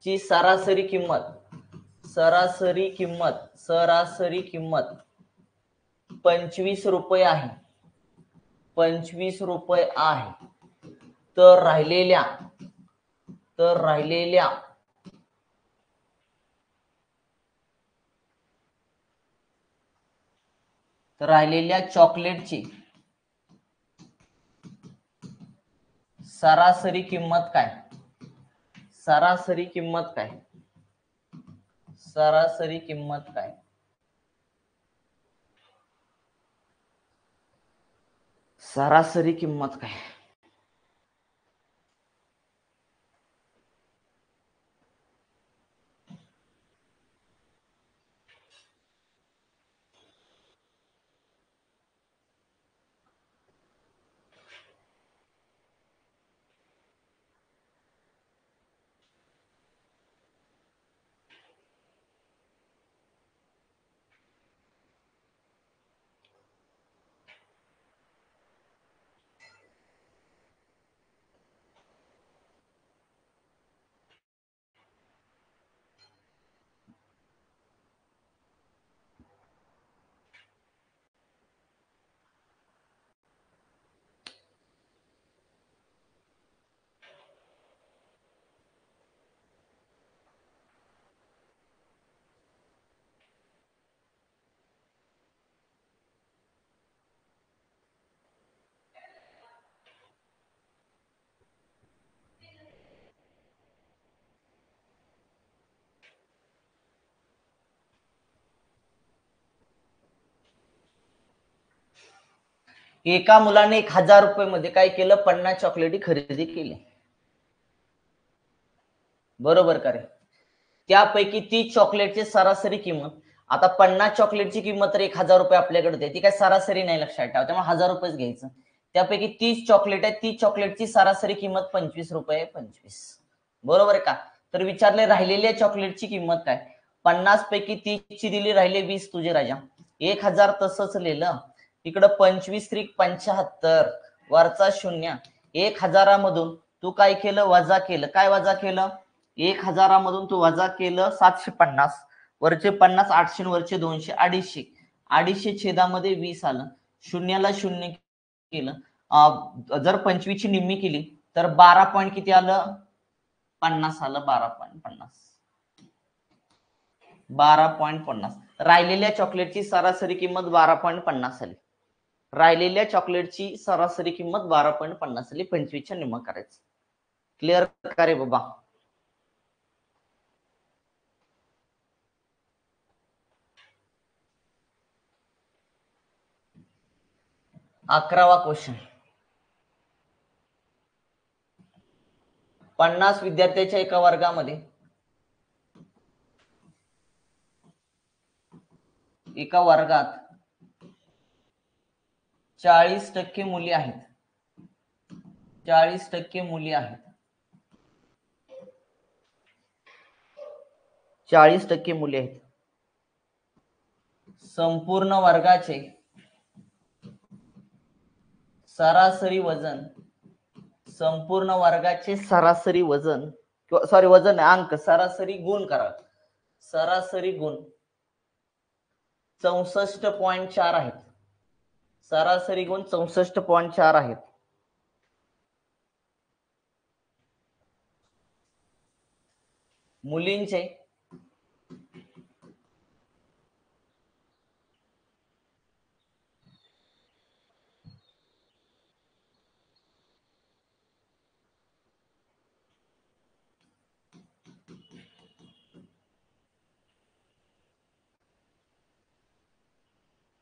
ची सरासरी किंमत 25 रुपये आहे. 25 रुपये आहे. तर राहिलेल्या चॉकलेटची सरासरी किंमत काय? सरासरी किंमत काय? सरासरी किंमत काय? सरासरी किंमत काय? एका मुलाने 1000 रुपये मध्ये काय केलं? 50 चॉकलेटी खरेदी केली. बरोबर का रे? त्यापैकी 30 चॉकलेटची सरासरी किंमत, आता 50 चॉकलेटची किंमत तर 1000 रुपये आपल्याकडे आहे, ती काय सरासरी नाही लक्षात ठेवा, त्यामुळे 1000 रुपयेच घ्यायचं. त्यापैकी 30 चॉकलेट आहे, 30 चॉकलेटची सरासरी किंमत 25 रुपये 25. बरोबर आहे का? तर विचारले राहिलेल्या चॉकलेटची किंमत काय? 50 पैकी 30 ची दिली, राहिले 20 तुझे राजा. 1000 तसंच लिहिलं, इकडं 25 त्रिक 75, वरचा शून्य. 1000मधून तू काय केलं? वजा केलं. काय वजा केलं? 1000मधून तू वजा केलं 750, वरचे 50, 800 वरचे 200, 250. 250 छेदामध्ये 20 आलं, शून्याला शून्य केलं. जर 25 ची निम्मी केली तर 12 पॉईंट किती आलं? 50 आलं. 12.50. 12.50. राहिलेल्या चॉकलेटची सरासरी किंमत 12.50 आली. राहिलेल्या चॉकलेटची सरासरी किंमत 12.50 आली. 25च्या निम्म करायचं. क्लिअर का रे बाबा? अकरावा क्वेश्चन. 50 विद्यार्थ्यांच्या एका वर्गामध्ये एका वर्गात 40% मुली आहेत. 40% मुली आहेत. 40% मुली आहेत. संपूर्ण वर्गाचे सरासरी वजन, संपूर्ण वर्गाचे सरासरी वजन, सॉरी वजन अंक, सरासरी गुण करा. सरासरी गुण 64.4 आहेत. सरासरी गुण 64.4 आहेत. मुलींचे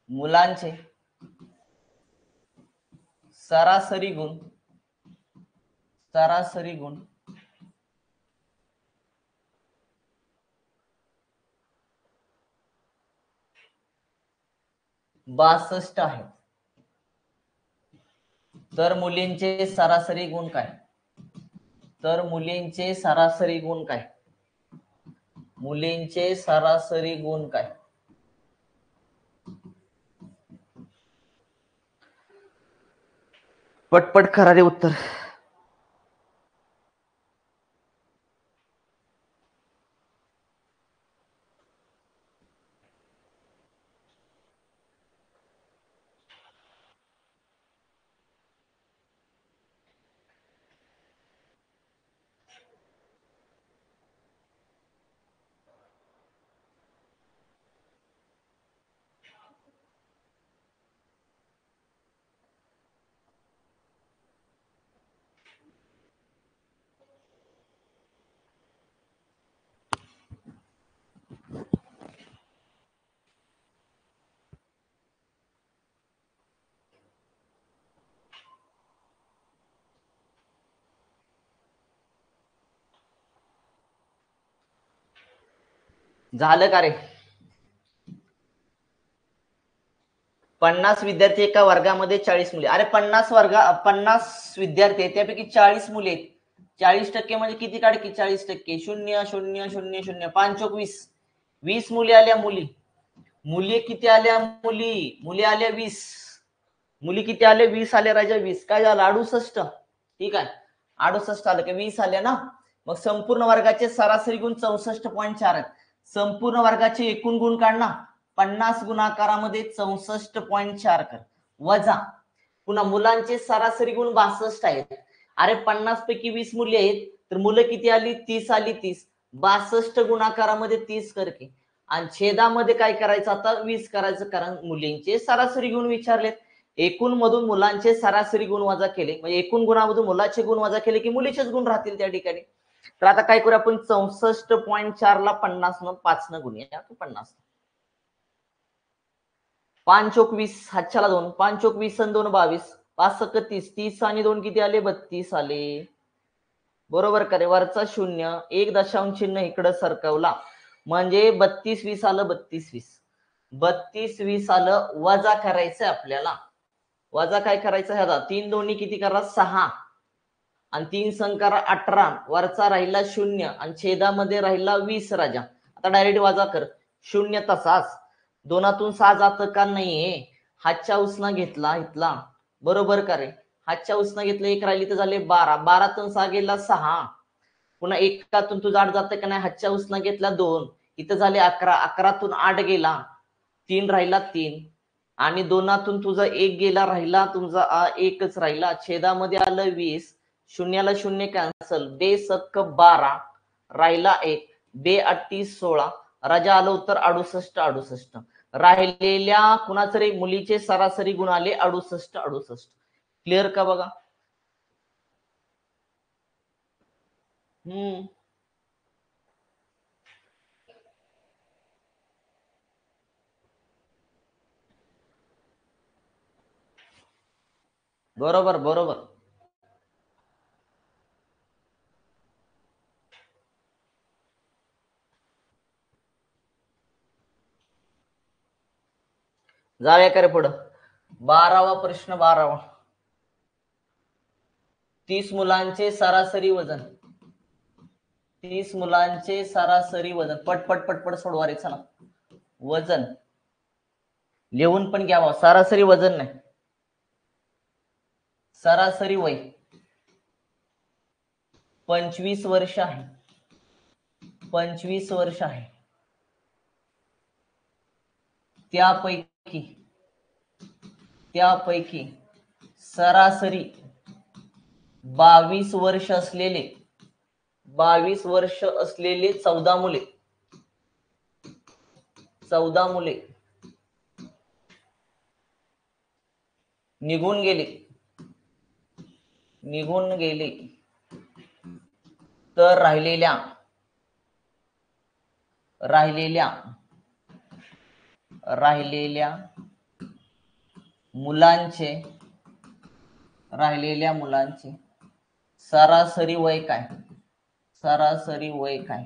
मुलांचे सरासरी गुण, सरासरी गुण 62 आहेत. तर मुलींचे सरासरी गुण काय? तर मुलींचे सरासरी गुण काय? मुलींचे सरासरी गुण काय? पटपट करा रे उत्तर. झालं का रे? 50 विद्यार्थी एका वर्गामध्ये 40 मुले. अरे 50 विद्यार्थी आहेत, त्यापैकी 40 मुले आहेत. 40% म्हणजे किती काढ की 40%? 0 0 0 0 5 चोक 20. 20 मुली आल्या मुली. मुली किती आल्या? मुली आल्या 20. मुली किती आले? 20 आले राजा. 20 काय झालं? 68. ठीक आहे, 68 आलं की 20 आले ना. मग संपूर्ण वर्गाचे सरासरी गुण 64.4 आहेत. संपूर्ण वर्गाचे एकूण गुण काढ ना. 50 गुणाकारामध्ये 64.4 कर वजा. पुन्हा मुलांचे सरासरी गुण 62 आहेत. अरे 50 पैकी 20 मुली आहेत, तर मुलं किती आली? 30 आली. 30 62 गुणाकारामध्ये 30 कर की. आणि छेदामध्ये काय करायचं आता? 20 करायचं, कारण मुलींचे सरासरी गुण विचारलेत. एकूण मधून मुलांचे सरासरी गुण वजा केले, म्हणजे एकूण गुणामधून मुलाचे गुण वजा केले की मुलीचेच गुण राहतील त्या ठिकाणी. तर आता काय करूया आपण? 64.4 ला 50 न 5 न गुणूया. 50 5 चोक 20, हातच्याला 2, 5 चोक 20 आणि 2 22, 5 सक 30, 30 आणि 2 किती आले? 32 आले. बरोबर करे? वरचा 0, 1 दशांश चिन्ह इकडे सरकवला म्हणजे 32 20 आलं. 32 20, 32 20 आलं. वजा करायचं आपल्याला. वजा काय करायचं? ह्या 3 दोन्ही किती करा? 6 आणि 3 संकारा 18. वरचा राहिला 0 आणि छेदामध्ये राहिला 20 राजा. आता डायरेक्ट वजा कर. 0 तसाच. 2तून 6 जात का? नाहीये. हातच्या उसना घेतला इथला. बरोबर का रे? हातच्या उसना घेतलं, 1 राहिली तर झाले 12. 12तून 6 गेला 6. पुन्हा 1तून तू जाड जात का नाही? हातच्या उसना घेतला 2. इथं झाले 11. 11तून 8 गेला, 3 राहिला 3. आणि 2तून तुझा 1 गेला, राहिला तुमचा 1च राहिला. छेदामध्ये आलं 20. शून्याला 0 कॅन्सल. 2 सक्क 12 राहिला 1. 2 8 16. राजा आलं उत्तर 68 68. राहिलेल्या कुणाचं रे? मुलीचे सरासरी गुण आले 68 68. क्लिअर का बघा? बरोबर बरोबर. जाऊया का रे पुढं? 12वा प्रश्न. 12वा. 30 मुलांचे सरासरी वजन. 30 मुलांचे सरासरी वजन. पटपट पटपट सोडवा रे. चला, वजन लिहून पण घ्यावा. सरासरी वजन नाही, सरासरी वय 25 वर्ष आहे. 25 वर्ष आहे. त्यापैकी सरासरी 22 वर्ष असलेले 14 मुले 14 मुले निघून गेले तर राहिलेल्या मुलांचे सरासरी वय काय? सरासरी वय काय?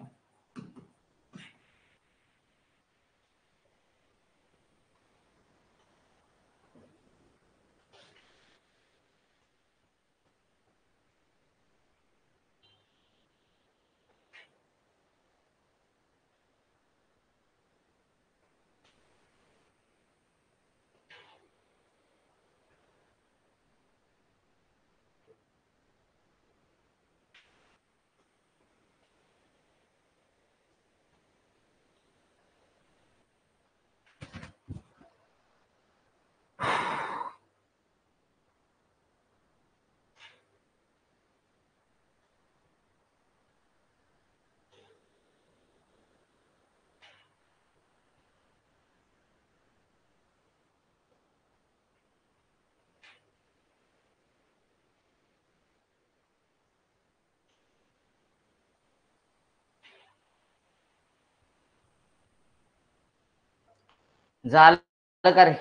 झालं का रे?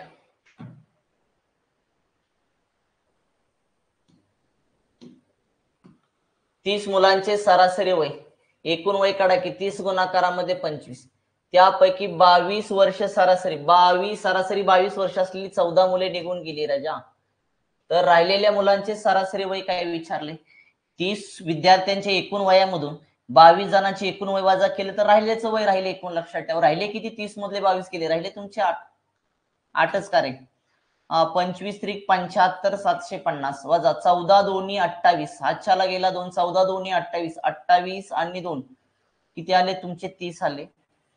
तीस मुलांचे सरासरी वय. एकूण वय काढा की 30 गुणाकारामध्ये 25. त्यापैकी 22 वर्ष सरासरी 22 वर्ष असलेली 14 मुले निघून गेली राजा. तर राहिलेल्या मुलांचे सरासरी वय काय विचारले? 30 विद्यार्थ्यांच्या एकूण वयामधून 22 जणांचे एकूण वय वजा केले तर राहिलेचं वय राहिले एकूण. लक्षात ठेवा, राहिले किती? 30 मधले 22 केले, राहिले तुमचे 8च का रे? 25 त्रिक 75 750 वजा 14 दोन्ही 28, हातच्याला गेला 2, 14 दोन्ही 28, 28 आणि 2 किती आले तुमचे? 30 आले.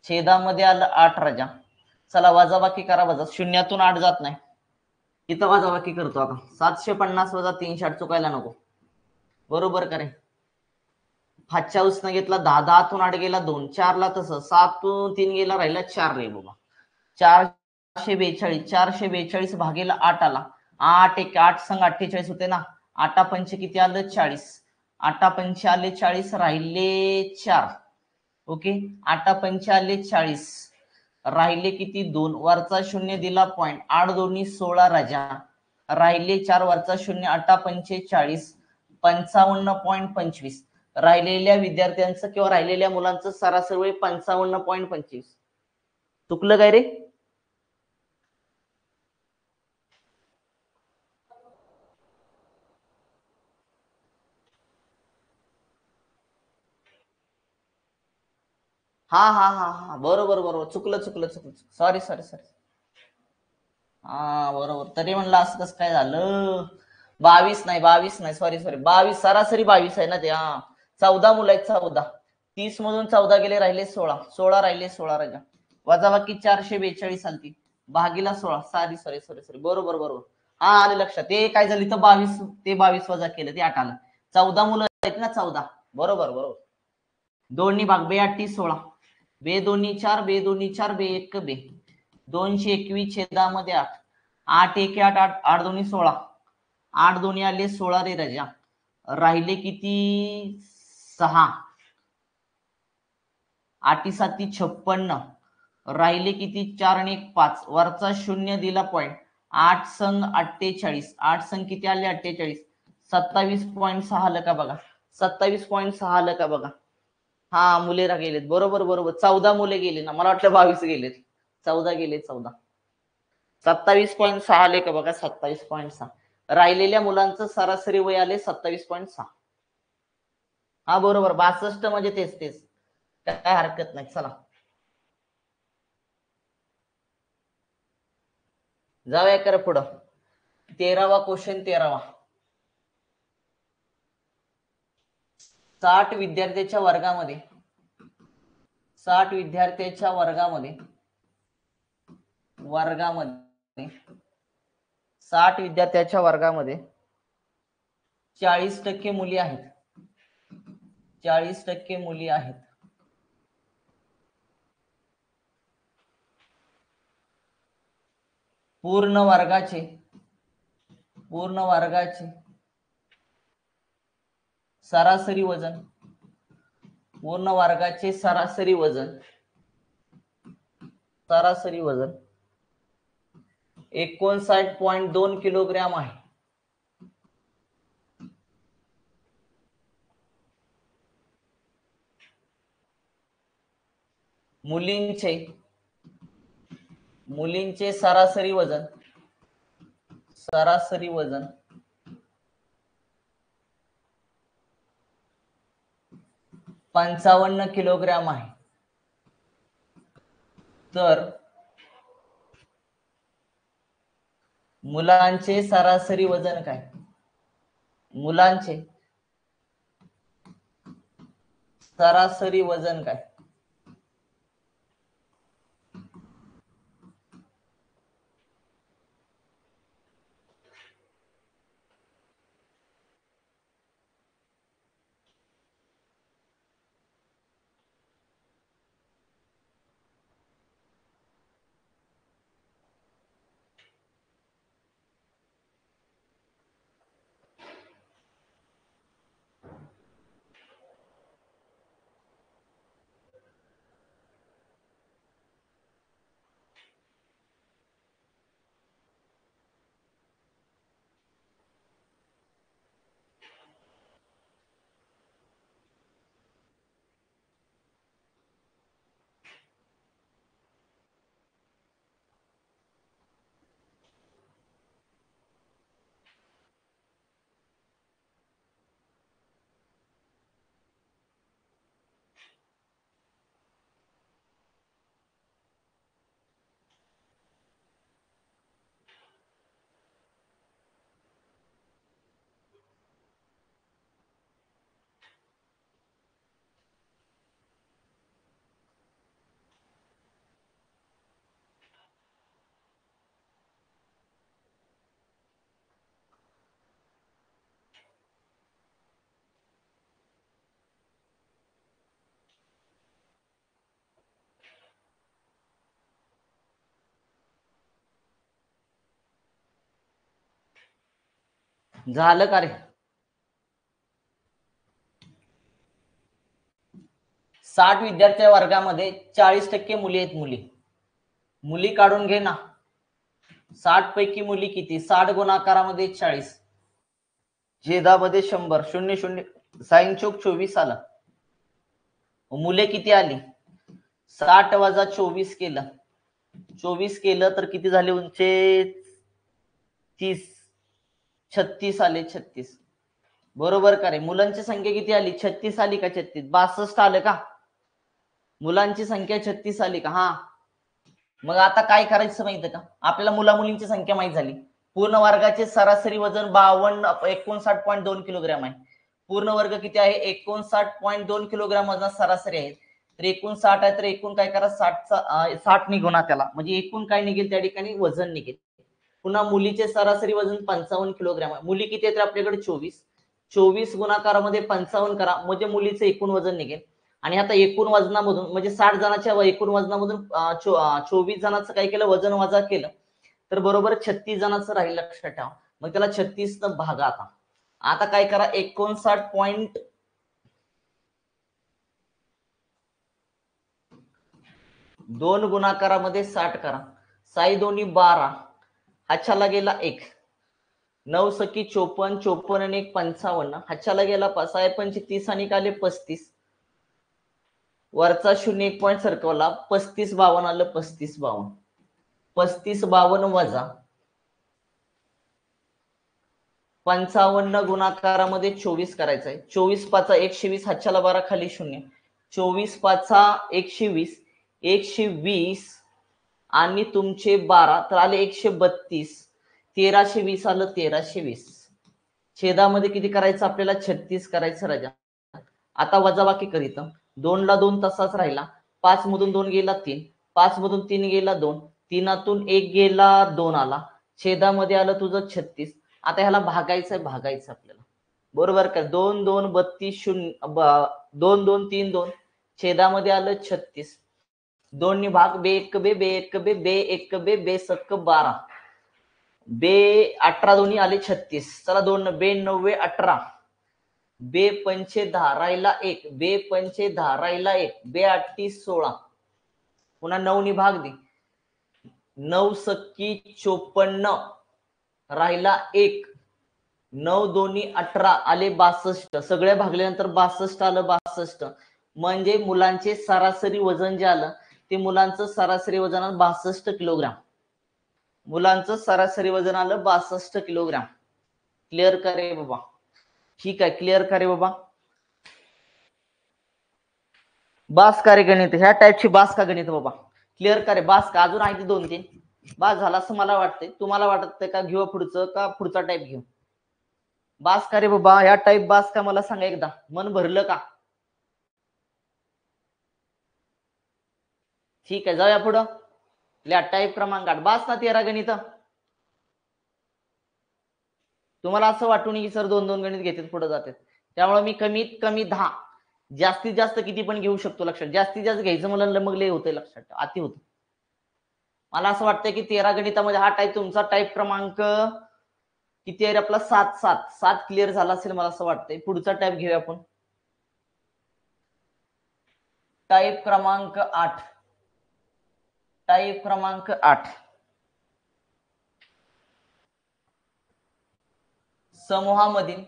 छेदामध्ये आलं 8 राजा. चला वजाबाकी करा. वजा शून्यातून 8 जात नाही, इथं वजाबाकी करतो आता. 750 वजा 360 चुकायला नको, बरोबर करे? हातच्या उसनं घेतला 10, 10तून 8 गेला 2, 4 ला तसं 7तून 3 गेला, राहिला 4 रे बाबा. 442, 442 भागेला 8 आला. 8 1 8 संग 48 होते ना. 8 पंचे किती आलं? 40. 8 पंचे आले 40, राहिले 4. ओके, 8 पंचे आले 40, राहिले किती? 2. वरचा शून्य दिला पॉइंट. 8 दोन्ही 16 राजा, राहिले 4. वरचा शून्य 8 पंचे 40, 55.25. राहिलेल्या विद्यार्थ्यांचं किंवा राहिलेल्या मुलांचं सरासरी वय 55.25. चुकलं काय रे? हा हा हा हा, बरोबर बरोबर, चुकलं चुकलं चुकलं, सॉरी सॉरी सॉरी. हा बरोबर, तरी म्हणलं असं कसं काय झालं? 22 नाही, 22 नाही, सॉरी सॉरी, 22 सरासरी 22 आहे ना ते. हा, 14 मुलं आहेत, 14. 30 मधून 14 गेले, राहिले 16. 16 राहिले 16 राजा. वजाबाकी 442 आलती, भागीला 16. सॉरी सॉरी सॉरी सॉरी, बरोबर बरोबर. हा आले लक्षात. ते काय झालं इथं 22, ते 22 वजा केलं, ते 8 आलं. 14 मुलं आहेत ना, 14. बरोबर बरोबर. दोन्ही भाग, 2 8 16, 2 दोन्ही 4, 2 दोन्ही 4, 2 1 2, 221 छेदामध्ये 8, 8 1 8 8, 8 दोन्ही 16, 8 दोन्ही आले 16 रे राजा. राहिले किती? 6. 8 7 56, राहिले किती? 4 आणि 1 5. वरचा शून्य दिला पॉइंट. 8 संग 48, 8 संग किती आले? 48, 27.6 आलं का बघा? 27.6 आलं का बघा? हा, मुले गेलेत, बरोबर बरोबर. 14 मुले गेले ना, मला वाटलं 22 गेलेत. 14 गेले, 14. 27.6 आले का बघा? 27.6. राहिलेल्या मुलांचं सरासरी वय आले 27.6. हा बरोबर, 62 म्हणजे तेच तेच, काय हरकत नाही. चला जाऊया कर पुढं. 13वा क्वेश्चन, 13वा. 60 विद्यार्थ्याच्या वर्गामध्ये 60 विद्यार्थ्याच्या वर्गामध्ये 60 विद्यार्थ्याच्या वर्गामध्ये 40% मुली आहेत. 40% मुली आहेत. पूर्ण वर्गाचे सरासरी वजन, पूर्ण वर्गाचे सरासरी वजन 59.2 किलोग्रॅम आहे. मुलींचे सरासरी वजन 55 किलोग्रॅम आहे. तर मुलांचे सरासरी वजन काय? मुलांचे सरासरी वजन काय? झालं का रे? 60 विद्यार्थी वर्गामध्ये 40% मुली आहेत. मुली काढून घे ना. 60 पैकी मुली किती? 60 गुणाकारामध्ये 40, छेदामध्ये 100, 0 0 साइन चौक 24 आला. मुले किती आली? 60 वजा 24 केलं. 24 केलं तर किती झाले? उंचे 30, 36 आले. 36 बरोबर का रे? मुलांची संख्या किती आली? 36 आली का? 36 62 आलं का? मुलांची संख्या 36 आली का? हा. मग आता काय करायचं माहितीये का? आपल्याला मुला मुलींची संख्या माहित झाली. पूर्ण वर्गाचे सरासरी वजन 59.2 किलोग्राम आहे. पूर्ण वर्ग किती आहे? 59.2 किलोग्राम वजन सरासरी आहे. तर एकूण 60 आहे, तर एकूण काय करा? 60 निघून त्याला, म्हणजे एकूण काय निघेल त्या ठिकाणी? वजन निघेल. पुन्हा मुलीचे सरासरी वजन 55 किलोग्राम आहे. मुली किती आहेत आपल्याकडे? 24 गुणाकारामध्ये 55 करा, म्हणजे मुलीचं एकूण वजन निघेल. आणि आता एकूण वजनामधून, म्हणजे 60 जणांच्या एकूण वजनामधून 24 जणांचं काय केलं? वजन वजा केलं, तर बरोबर 36 जणांचं राहील. लक्षात ठेवा. मग त्याला 36 न भागा. आता काय करा? 59.2 गुणाकारामध्ये 60 करा. 6 दोन्ही 12, हाच्याला गेला 1, 9 सकी 54, 54 आणि 1 55, हाच्याला गेला 6 पंच 30 आणि आले 35, वरचा 0 1 पॉईंट सरकवला, 35 52 आलं. 35 52, 35 52 वजा 55 गुणाकारामध्ये 24 करायचा आहे. 24 5 120, हाच्याला 12 खाली 0, 24 5 120, 120 आणि तुमचे 12, तर आले 132, 1320 आलं. 1320 छेदामध्ये किती करायचं आपल्याला? 36 करायचं राजा. आता वजाबाकी करीत. 2 ला 2 तसाच राहिला. 5 मधून 2 गेला 3, 5 मधून 3 गेला 2, 3तून 1 गेला 2 आला. छेदामध्ये आलं तुझं 36. आता ह्याला भागायचं आपल्याला. बरोबर का? 2 2 32 0, 2 2 3 2, छेदामध्ये आलं 36. 2 नी भाग, बे 1 बे, बे 1 बे, बे 1 बे, बे 7 12, बे 18 दोन्ही आले 36. चला 2 बे 9 18, बे पंचे 10 राहिला 1, बे पंचे 10 राहिला 1, बे 8 16, पुन्हा 9 नी भाग दे, 9 सक्की 54 राहिला 1, 9 दोन्ही 18 आले 62, सगळ्या भागल्यानंतर 62 आलं. 62 म्हणजे मुलांचे सरासरी वजन जे आलं ते मुलांचं सरासरी वजन आलं 62 किलोग्राम. मुलांचं सरासरी वजन आलं 62 किलोग्राम. क्लिअर करे बाबा? ठीक आहे, क्लिअर करे बाबा? बास का रे गणित? ह्या टाईपची बास का गणित बाबा? क्लिअर करे? बास का? अजून आहे ते 2-3 बास झाला असं मला वाटतंय. तुम्हाला वाटतंय का घेऊ पुढचं, का पुढचा टाईप घेऊ? बास का रे बाबा? ह्या टाईप बास का? मला सांगा एकदा. मन भरलं का? ठीक आहे, जाऊया पुढं. टाईप क्रमांक 8 बास ना? 13 गणित. तुम्हाला असं वाटून की सर 2-2 गणित घेतात पुढे जातात, त्यामुळे मी कमीत कमी 10, जास्तीत जास्त किती पण घेऊ शकतो. लक्षात, जास्तीत जास्त घ्यायचं मला मग लय होतंय. लक्षात, अति होतं. मला असं वाटतंय की 13 गणितामध्ये हा टाईप तुमचा टाईप क्रमांक किती आहे आपला? 7 क्लिअर झाला असेल मला असं वाटतंय. पुढचा टाईप घेऊया आपण. टाईप क्रमांक 8. टाईप क्रमांक 8, समूहामधील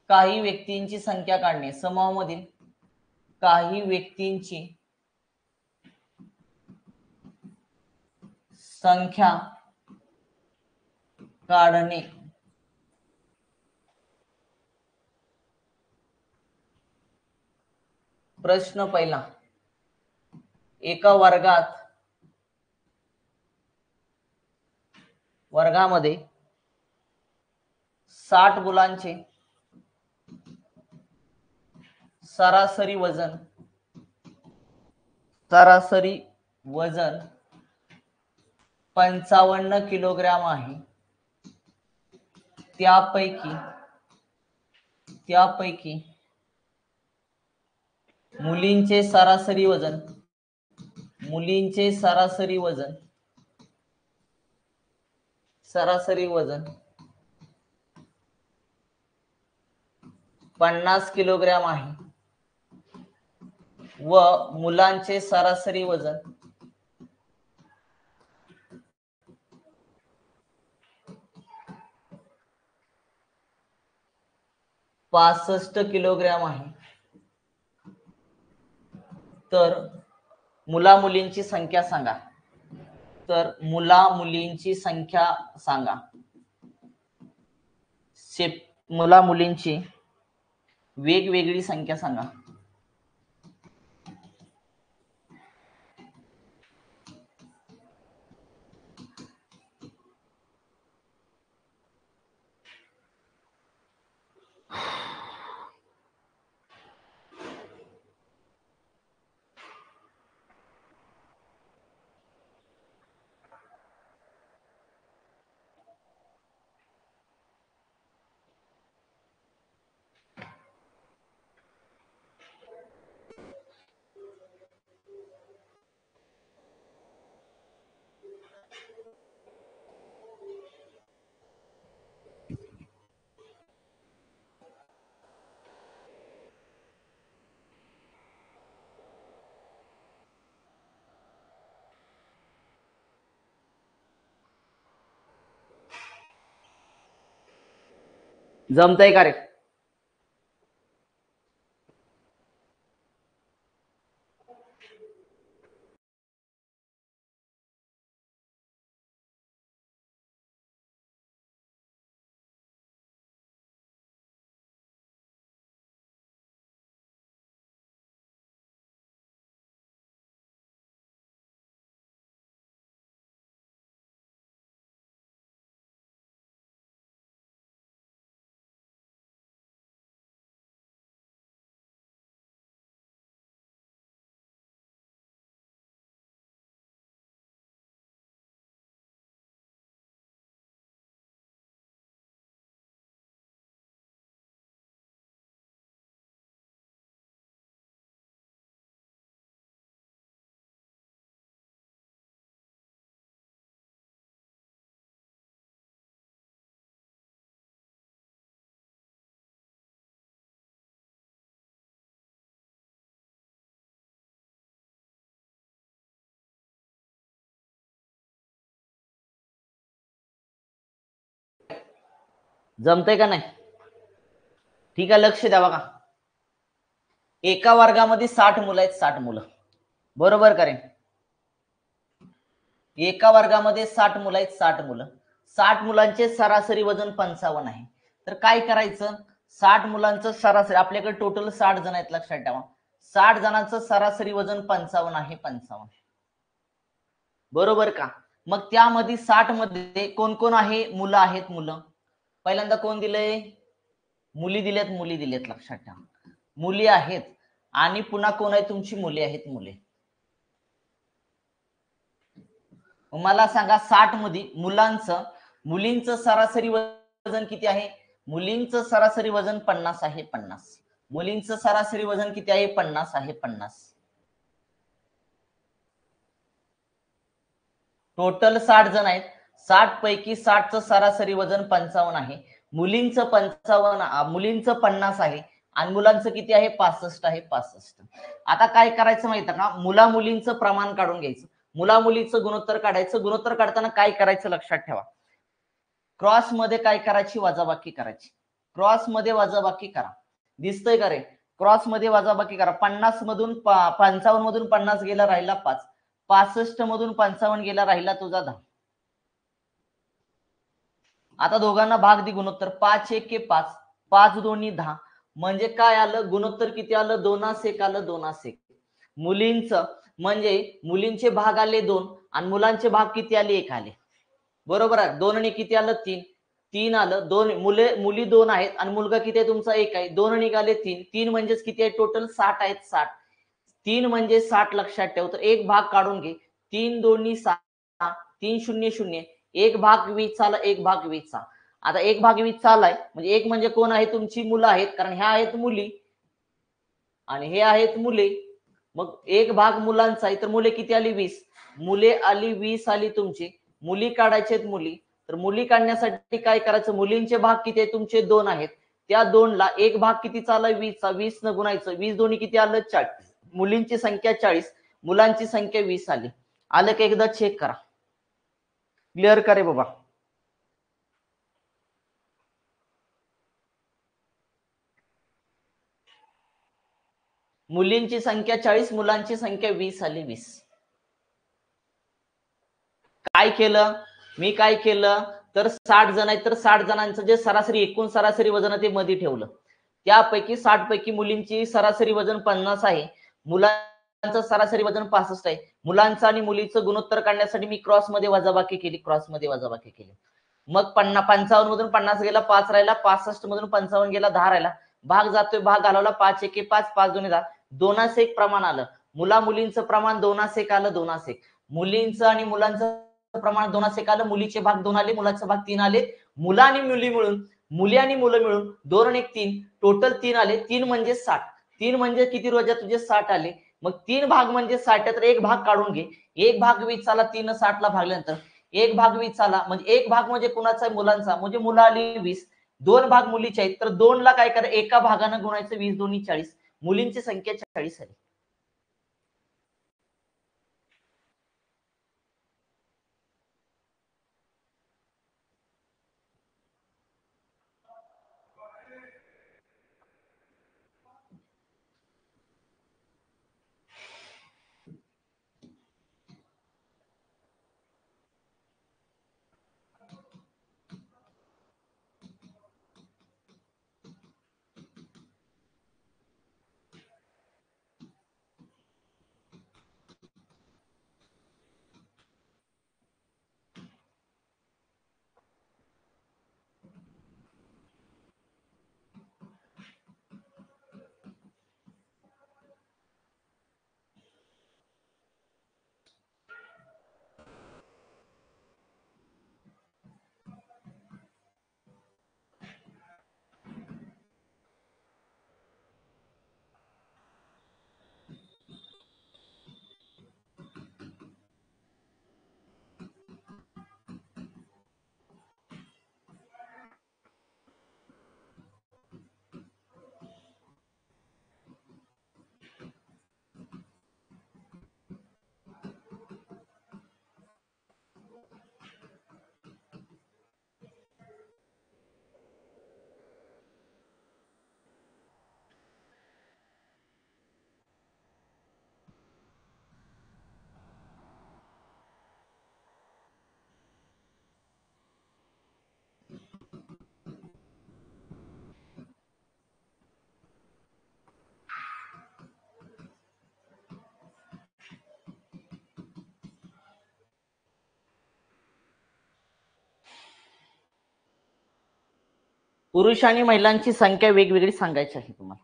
काही व्यक्तींची संख्या काढणे. समूहामधील काही व्यक्तींची संख्या काढणे. प्रश्न पहिला, एका वर्गामध्ये 60 मुलांचे सरासरी वजन 55 किलोग्राम आहे. त्यापैकी मुलींचे सरासरी वजन 60 सरासरी वजन 50 किलोग्रॅम आहे व मुलांचे सरासरी वजन 65 किलोग्रॅम आहे, तर मुला मुलींची संख्या सांगा. तर मुला मुलींची संख्या सांगा. मुला मुलींची वेगवेगळी संख्या सांगा. जमतंय का रे? जमतंय का नाही? ठीक आहे, लक्ष द्या बघा. एका वर्गामध्ये 60 मुलं आहेत, 60 मुलं, बरोबर करेन. एका वर्गामध्ये 60 मुलं आहेत, 60 मुलं. 60 मुलांचे सरासरी वजन 55 आहे. तर काय करायचं? 60 मुलांचं सरासरी, आपल्याकडे टोटल 60 जण आहेत, लक्षात ठेवा. 60 जणांचं सरासरी वजन 55 आहे, 55, बरोबर का? मग त्यामध्ये 60 मध्ये कोण कोण आहे? मुलं आहेत. मुलं पहिल्यांदा कोण दिलंय? मुली दिलेत, मुली दिलेत, लक्षात ठेवा. मुली आहेत आणि पुन्हा कोण आहे? तुमची मुले आहेत, मुले. मला सांगा 60 मध्ये मुलींचं सरासरी वजन किती आहे? मुलींचं सरासरी वजन 50 आहे, 50. मुलींचं सरासरी वजन किती आहे? 50 आहे, 50. टोटल 60 जण आहेत. 60 पैकी 60चं सरासरी वजन 55 आहे. मुलींचं 50 आहे आणि मुलांचं किती आहे? 65 आहे, 65. आता काय करायचं माहिती का? मुला मुलींचं प्रमाण काढून घ्यायचं, मुला मुलीचं गुणोत्तर काढायचं. गुणोत्तर काढताना काय करायचं? लक्षात ठेवा. क्रॉस मध्ये काय करायची? वजाबाकी करायची. क्रॉस मध्ये वजाबाकी करा. दिसतंय का रे? क्रॉस मध्ये वजाबाकी करा. 50 मधून 55 मधून 50 गेला, राहिला 5. 65 मधून 55 गेला, राहिला तुझा 10. आता दोघांना भाग दे गुणोत्तर. 5 1 5, 5 2 10. म्हणजे काय आलं? गुणोत्तर किती आलं? 2:1 आलं, 2:1. मुलींचं म्हणजे मुलींचे भाग आले 2 आणि मुलांचे भाग किती आले? 1 आले, बरोबर आहे. 2 आणि किती आलं? 3. 3 आलं. मुली 2 आहेत आणि मुलगा किती आहे तुमचा? 1 आहे. 2 निघाले 3. 3 म्हणजेच किती आहे? टोटल 60 आहेत, 60. 3 म्हणजे 60, लक्षात ठेव. तर एक भाग काढून घे. 3 2 6, 3 0 0. एक भाग 20 आला, एक भाग 20. आता एक भाग 20 आलाय म्हणजे एक म्हणजे कोण आहे? तुमची मुलं आहेत, कारण ह्या आहेत मुली आणि हे आहेत मुले. मग एक भाग मुलांचा आहे, तर मुले किती आली? 20. मुले आली 20 आली तुमची. मुली काढायचे आहेत, मुली. तर मुली काढण्यासाठी काय करायचं, मुलींचे भाग किती आहे तुमचे 2 आहेत, त्या 2ला एक भाग कितीचा आला 20चा, 20 न गुणायचं, 20 दोन्ही किती आलं 40, मुलींची संख्या 40, मुलांची संख्या 20 आली. आलं का एकदा चेक करा, क्लिअर करे बाबा. मुलींची संख्या 40, मुलांची संख्या 20 आली 20. काय केलं मी, काय केलं तर 60 जण आहेत तर 60 जणांचं जे सरासरी एकूण सरासरी वजन ते मध्ये ठेवलं. त्यापैकी 60 पैकी मुलींची सरासरी वजन 50 आहे, मुलांचं सरासरी वजन 65 आहे. मुलांचं आणि मुलीचं गुणोत्तर काढण्यासाठी मी क्रॉस मध्ये वजाबाकी केली, क्रॉस मध्ये वजाबाकी केली. मग 55 मधून 50 गेला, 5 राहिला, 65 मधून 55 गेला, 10 राहिला. भाग जातोय, भाग घालवला, 5 एके 5, 5 दोन्ही 10, 2:1 प्रमाण आलं. मुला मुलींचं प्रमाण 2:1 आलं, 2:1. मुलींचं आणि मुलांचं प्रमाण 2:1 आलं, मुलीचे भाग 2 आले, मुलाचे भाग 3 आले. मुलं आणि मुली मिळून, मुली आणि मुलं मिळून 2 आणि 1 3, टोटल 3 आले. 3 म्हणजे 60. 3 म्हणजे किती रोजा तुझे 60 आले. मग 3 भाग म्हणजे 60, तर एक भाग काढून घे. एक भाग 20 आला, 3 60 ला भागल्यानंतर एक भाग 20 आला, म्हणजे एक भाग म्हणजे कुणाचा आहे, मुलांचा, म्हणजे मुलं आली 20. 2 भाग मुलीचे आहेत, तर 2 ला काय करा, एका भागानं गुणायचं, 20 दोन्ही 40, मुलींची संख्या 40 आली. पुरुष आणि महिलांची संख्या वेगवेगळी सांगायची आहे तुम्हाला.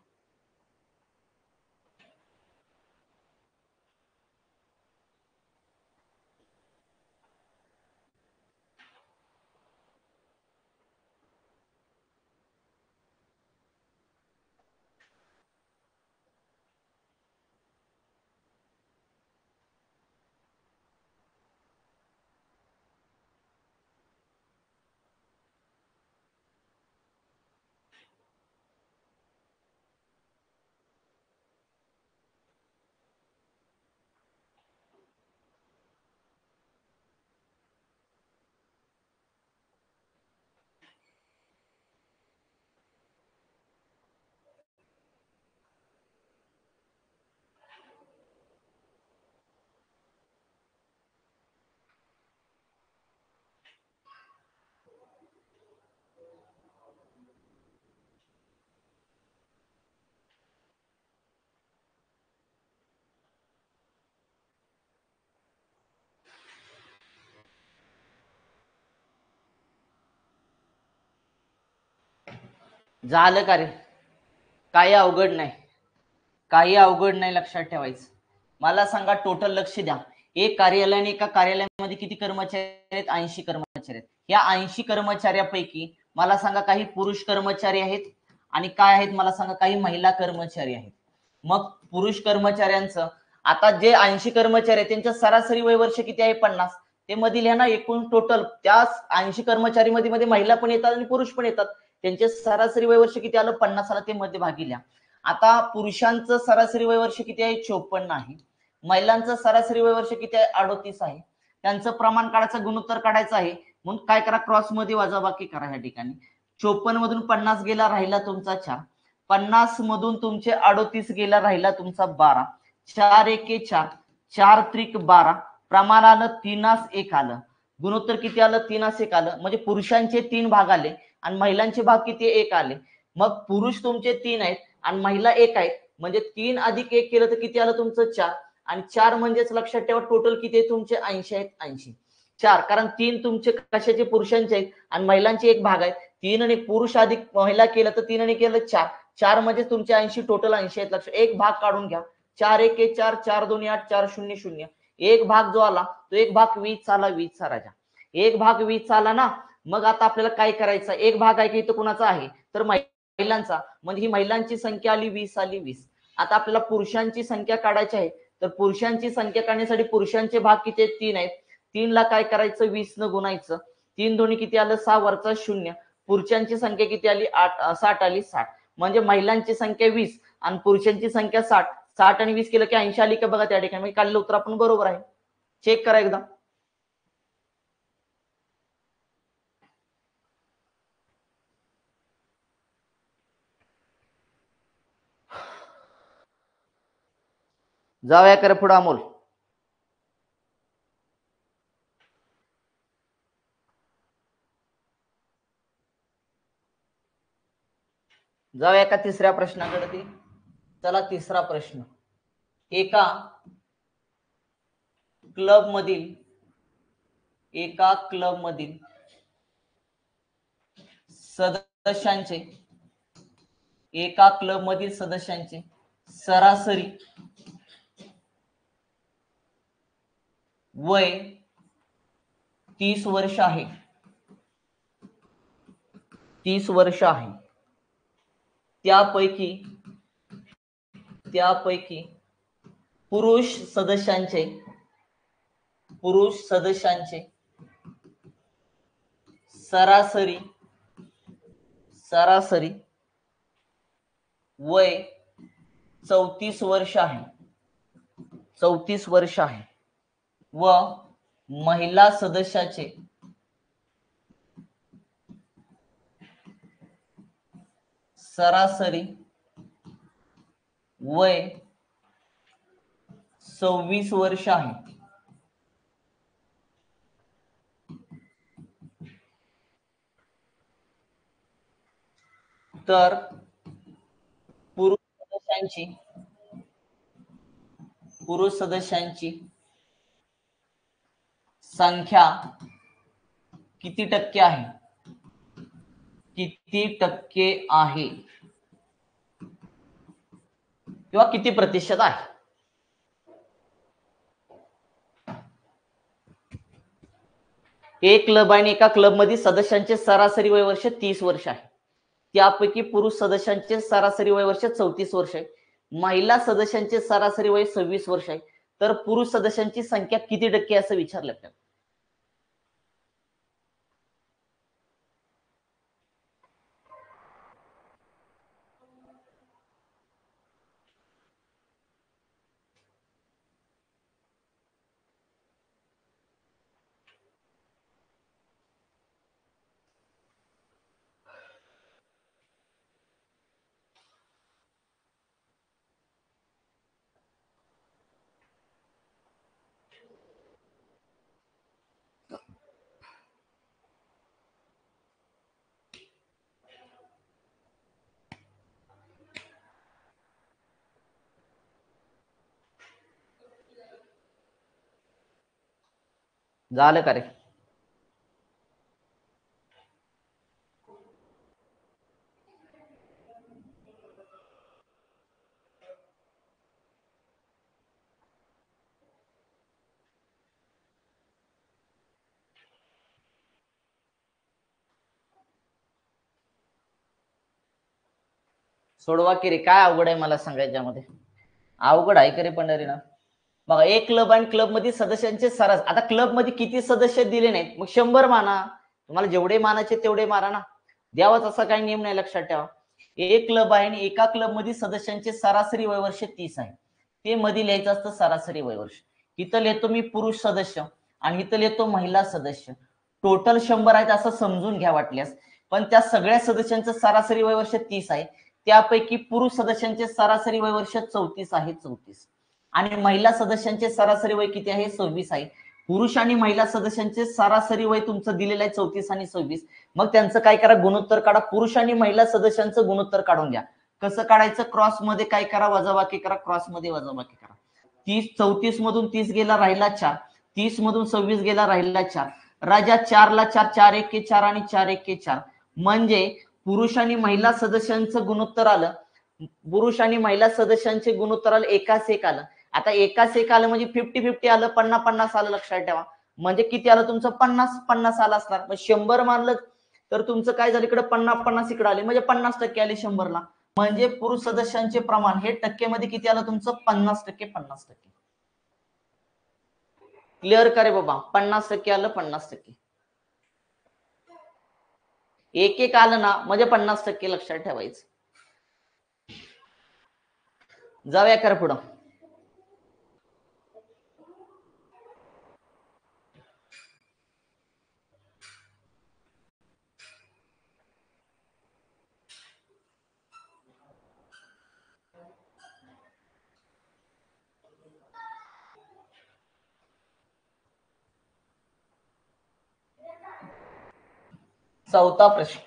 झालं का रे? काही अवघड नाही, काही अवघड नाही, लक्षात ठेवायचं. मला सांगा, टोटल लक्ष द्या, एक कार्यालयाने, एका कार्यालयामध्ये किती कर्मचारी आहेत? 80 कर्मचारी आहेत. या 80 कर्मचाऱ्यापैकी मला सांगा काही पुरुष कर्मचारी आहेत आणि काय आहेत मला सांगा, काही महिला कर्मचारी आहेत. मग पुरुष कर्मचाऱ्यांचं, आता जे 80 कर्मचारी आहेत त्यांचं सरासरी वय वर्ष किती आहे? 50. ते मध्ये लिहा ना एकूण टोटल त्या 80 कर्मचारी मध्ये महिला पण येतात आणि पुरुष पण येतात. त्यांचे सरासरी वयवर्ष किती आलं 50 आलं, ते मध्ये भागी लिहा. आता पुरुषांचं सरासरी वयवर्ष किती आहे 54 आहे. महिलांचं सरासरी वयवर्ष किती आहे 38 आहे. त्यांचं प्रमाण काढायचं, गुणोत्तर काढायचं आहे. म्हणून काय करा, क्रॉस मध्ये वजाबाकी करा. ह्या ठिकाणी 54 मधून 50 गेला, राहिला तुमचा 4. 50 मधून तुमचे 38 गेला, राहिला तुमचा 12. 4 एके 4, 4 त्रिक 12. प्रमाण आलं 3:1 आलं. गुणोत्तर किती आलं 3:1 आलं. म्हणजे पुरुषांचे 3 भाग आले आणि महिलांचे भाग किती 1 आले. मग पुरुष तुमचे 3 आहेत आणि महिला 1 आहेत. म्हणजे 3 अधिक 1 केलं तर किती आलं तुमचं 4. आणि 4 म्हणजेच लक्षात ठेवा टोटल किती आहे तुमचे 80 आहेत. 80 4, कारण 3 तुमचे कशाचे पुरुषांचे आहेत आणि महिलांचे 1 भाग आहे. 3 आणि पुरुष अधिक महिला केलं तर 3 आणि केलं 4. 4 म्हणजे तुमचे 80, टोटल 80 आहेत. लक्ष, एक भाग काढून घ्या. 4 एके 4, 4 दोन्ही 8, 4 0 0. एक भाग जो आला तो एक भाग 20 आला. 20 राजा, एक भाग 20 आला ना. मग आता आपल्याला काय करायचं, एक भाग आहे की इथं कुणाचा आहे तर महिलांचा. म्हणजे ही महिलांची संख्या आली 20 आली 20. आता आपल्याला पुरुषांची संख्या काढायची आहे. तर पुरुषांची संख्या काढण्यासाठी पुरुषांचे भाग किती आहेत 3 आहेत. 3 ला काय करायचं 20 न गुणायचं. 3 दोन्ही किती आलं 6 वरचा 0. पुरुषांची संख्या किती आली 60 आली 60. म्हणजे महिलांची संख्या 20 आणि पुरुषांची संख्या 60. 60 आणि 20 केलं की 80 आली का बघा. त्या ठिकाणी काढलं उत्तर आपण बरोबर आहे. चेक करा एकदा. जाऊया कर पुढे अमोल. जाऊया का तिसऱ्या प्रश्नाकडे. चला तिसरा प्रश्न. एका क्लब मधील सदस्यांचे सरासरी वय 30 वर्ष आहे. 30 वर्ष आहे. त्यापैकी पुरुष सदस्यांचे सरासरी वय 34 वर्ष आहे. 34 वर्ष आहे. व महिला सदस्याचे सरासरी वय 26 वर्ष आहे. तर पुरुष सदस्यांची संख्या किती टक्के आहे. किंवा किती प्रतिशत आहे. एक क्लब आहे आणि एका क्लब मध्ये सदस्यांचे सरासरी वय वर्ष 30 वर्ष आहे. त्यापैकी पुरुष सदस्यांचे सरासरी वय वर्ष 34 वर्ष आहे. महिला सदस्यांचे सरासरी वय 26 वर्ष आहे. तर पुरुष सदस्यांची संख्या किती टक्के असं विचारलं आपल्याला. झालं का रे. सोडवा की रे. काय अवघड आहे मला सांगायच्यामध्ये. अवघड आहे का रे पंढरीनाथ. बघा एक क्लब आणि क्लब मध्ये सदस्यांचे सरास, आता क्लब मध्ये किती सदस्य दिले नाहीत, मग 100 माना, तुम्हाला जेवढे मानायचे तेवढे मारा ना, द्यावाच असा काही नियम नाही, लक्षात ठेवा. एक क्लब आहे आणि एका क्लब मध्ये सदस्यांचे सरासरी वयवर्ष 30 आहे, ते मध्ये लिहायचं असतं सरासरी वयवर्ष. इथं लिहितो मी पुरुष सदस्य आणि इथं लिहितो महिला सदस्य, टोटल 100 आहेत असं समजून घ्या वाटल्यास, पण त्या सगळ्या सदस्यांचं सरासरी वयवर्ष 30 आहे, त्यापैकी पुरुष सदस्यांचे सरासरी वयवर्ष 34 आहे, 34, आणि महिला सदस्यांचे सरासरी वय किती आहे, 26 आहे. पुरुष आणि महिला सदस्यांचे सरासरी वय तुमचं दिलेलं आहे 34 आणि 26. मग त्यांचं काय करा, गुणोत्तर काढा, पुरुष आणि महिला सदस्यांचं गुणोत्तर काढून घ्या. कसं काढायचं, क्रॉस मध्ये काय करा, वजाबाकी करा, क्रॉस मध्ये वजाबाकी करा. 34 मधून 30 गेला, राहिला 4, 30 मधून 26 गेला, राहिला 4, राजा 4 ला 4, 4 एके 4 आणि 4 एके 4, म्हणजे पुरुष आणि महिला सदस्यांचं गुणोत्तर आलं, पुरुष आणि महिला सदस्यांचे गुणोत्तर आलं एकाच एक आलं. आता एकाच एक आलं म्हणजे 50-50 आलं, 50-50 आलं, लक्षात ठेवा. म्हणजे किती आलं तुमचं, 50-50 आलं असणार. मग 100 मानलं तर तुमचं काय झालं, इकडे 50-50 इकडे आले, म्हणजे 50% आले 100ला. म्हणजे पुरुष सदस्यांचे प्रमाण हे टक्केमध्ये किती आलं तुमचं, 50%, 50%. क्लिअर करे बाबा, 50% आलं, 50%. एक एक आलं ना म्हणजे 50%, लक्षात ठेवायचं. जाऊया कर पुढं. चौथा प्रश्न,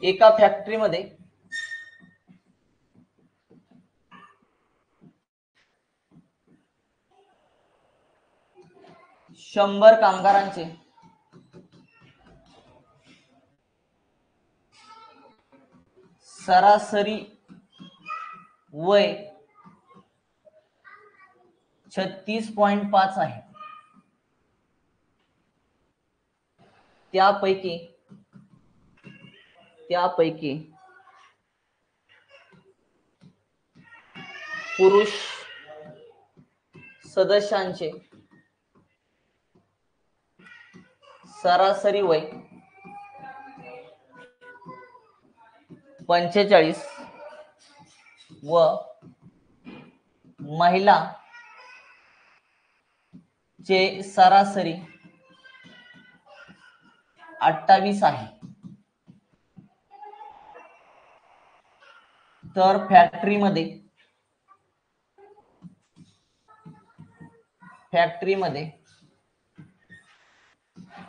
एका फॅक्टरीमध्ये 100 कामगारांचे सरासरी वय 36.5 आहे. त्यापैकी पुरुष सदस्यांचे सरासरी वय 45 व महिला चे सरासरी 28 आहे. तर फॅक्टरीमध्ये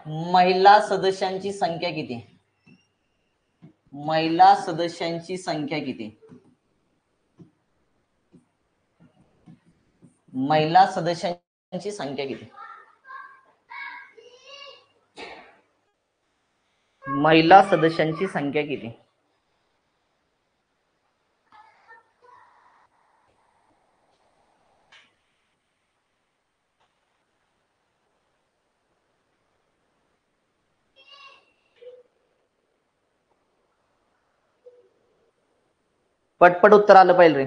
महिला सदस्यांची संख्या किती, महिला सदस्यांची संख्या किती, महिला सदस्यांची संख्या किती, महिला सदस्यांची संख्या किती. पटपट उत्तर आलं पाहिजे रे.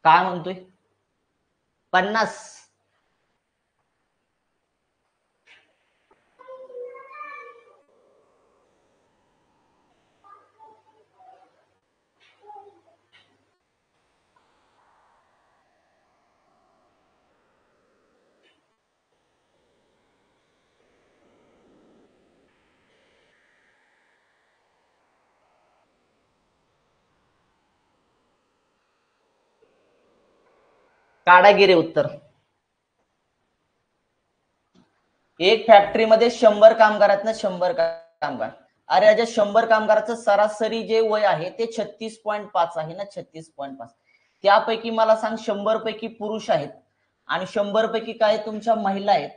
काय म्हणतोय, 50. काढागिरे उत्तर. एक फॅक्टरीमध्ये 100 कामगारात 100 कामगार. अरे राजा 100 कामगाराचं सरासरी जे वय आहे ते 36.5 आहे ना, 36.5. त्यापैकी मला सांग 100 पैकी पुरुष आहेत आणि 100 पैकी काय तुमच्या महिला आहेत.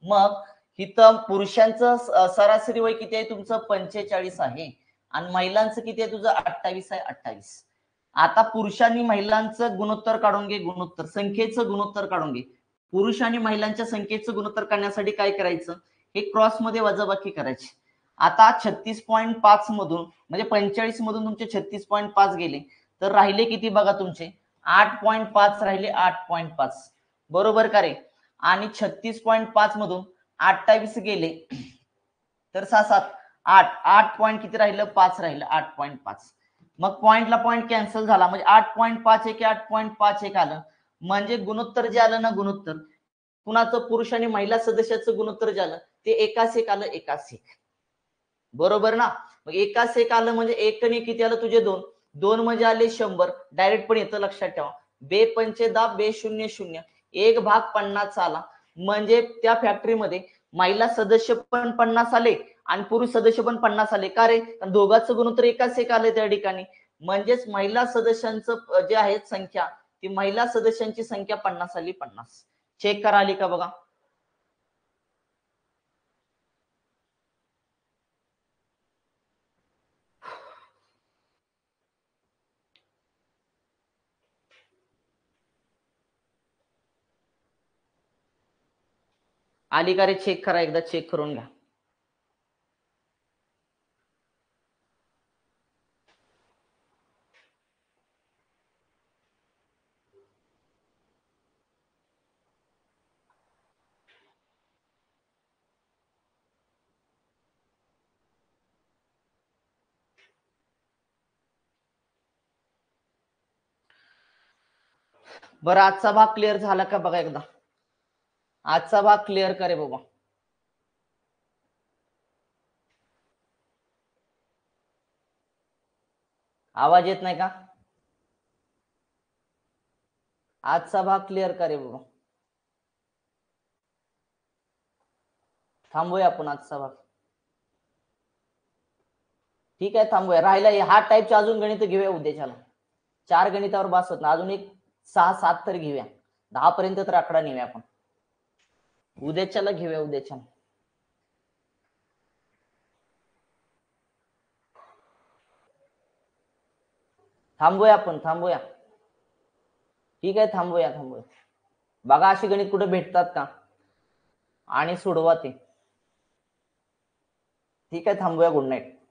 मग इथं पुरुषांचं सरासरी वय किती आहे तुमचं 45 आहे आणि महिलांचं किती आहे तुझं 28 आहे. 28. आता पुरुषांनी महिलांचं गुणोत्तर काढून घे. गुणोत्तर संख्येचं गुणोत्तर काढून घे. पुरुष आणि महिलांच्या संख्येचं गुणोत्तर काढण्यासाठी काय करायचं, हे क्रॉस मध्ये वजाबाकी करायची. आता 36.5 मधून म्हणजे 45 मधून तुमचे 36.5 गेले तर राहिले किती बघा तुमचे 8.5 राहिले. 8.5 बरोबर का रे. आणि 36.5 मधून 28 गेले तर 6 7 8 8 पॉईंट किती राहिलं 5 राहिलं. 8.5. मग पॉइंटला पॉइंट कॅन्सल झाला म्हणजे 8.5 एक 8.5 एक आलं. म्हणजे गुणोत्तर जे आलं ना, गुणोत्तर कुणाचं पुरुष आणि महिला सदस्याचं गुणोत्तर जे आलं ते एकास एक आलं. एकास एक. बरोबर ना. मग एकास एक आलं म्हणजे एक आणि किती आलं तुझे 2. 2 म्हणजे आले 100. डायरेक्ट पण येतं लक्षात ठेवा. बे पंचे 10 बे शून्य शून्य 1/50 आला. म्हणजे त्या फॅक्टरीमध्ये महिला सदस्य पण 50 आले आणि पुरुष सदस्य पण 50 आले. का रे, दोघांचं गुणोत्तर एकाच एक आले त्या ठिकाणी. म्हणजेच महिला सदस्यांचं जे आहे संख्या ती महिला सदस्यांची संख्या 50 आली. 50 चेक करा आली का बघा. आली का रे, चेक करा एकदा, चेक करून घ्या. बरं आजचा भाग क्लिअर झाला का बघा एकदा. आजचा भाग क्लिअर करे बाबा. आवाज येत नाही का. आजचा भाग क्लिअर करे बाबा. थांबूया आपण आजचा भाग. ठीक आहे थांबूया. राहिला हा टाईपचे अजून गणित घेऊया उद्याच्याला. 4 गणितावर बस होत ना, अजून एक 6 7 तर घेऊया. 10 पर्यंत तर आकडा नेऊया आपण. उद्याच्याला घेऊया उद्याच्याला. थांबूया आपण, थांबूया. ठीक आहे थांबूया. बघा अशी गणित कुठे भेटतात का आणि सोडवा ते. ठीक आहे थांबूया. Good night.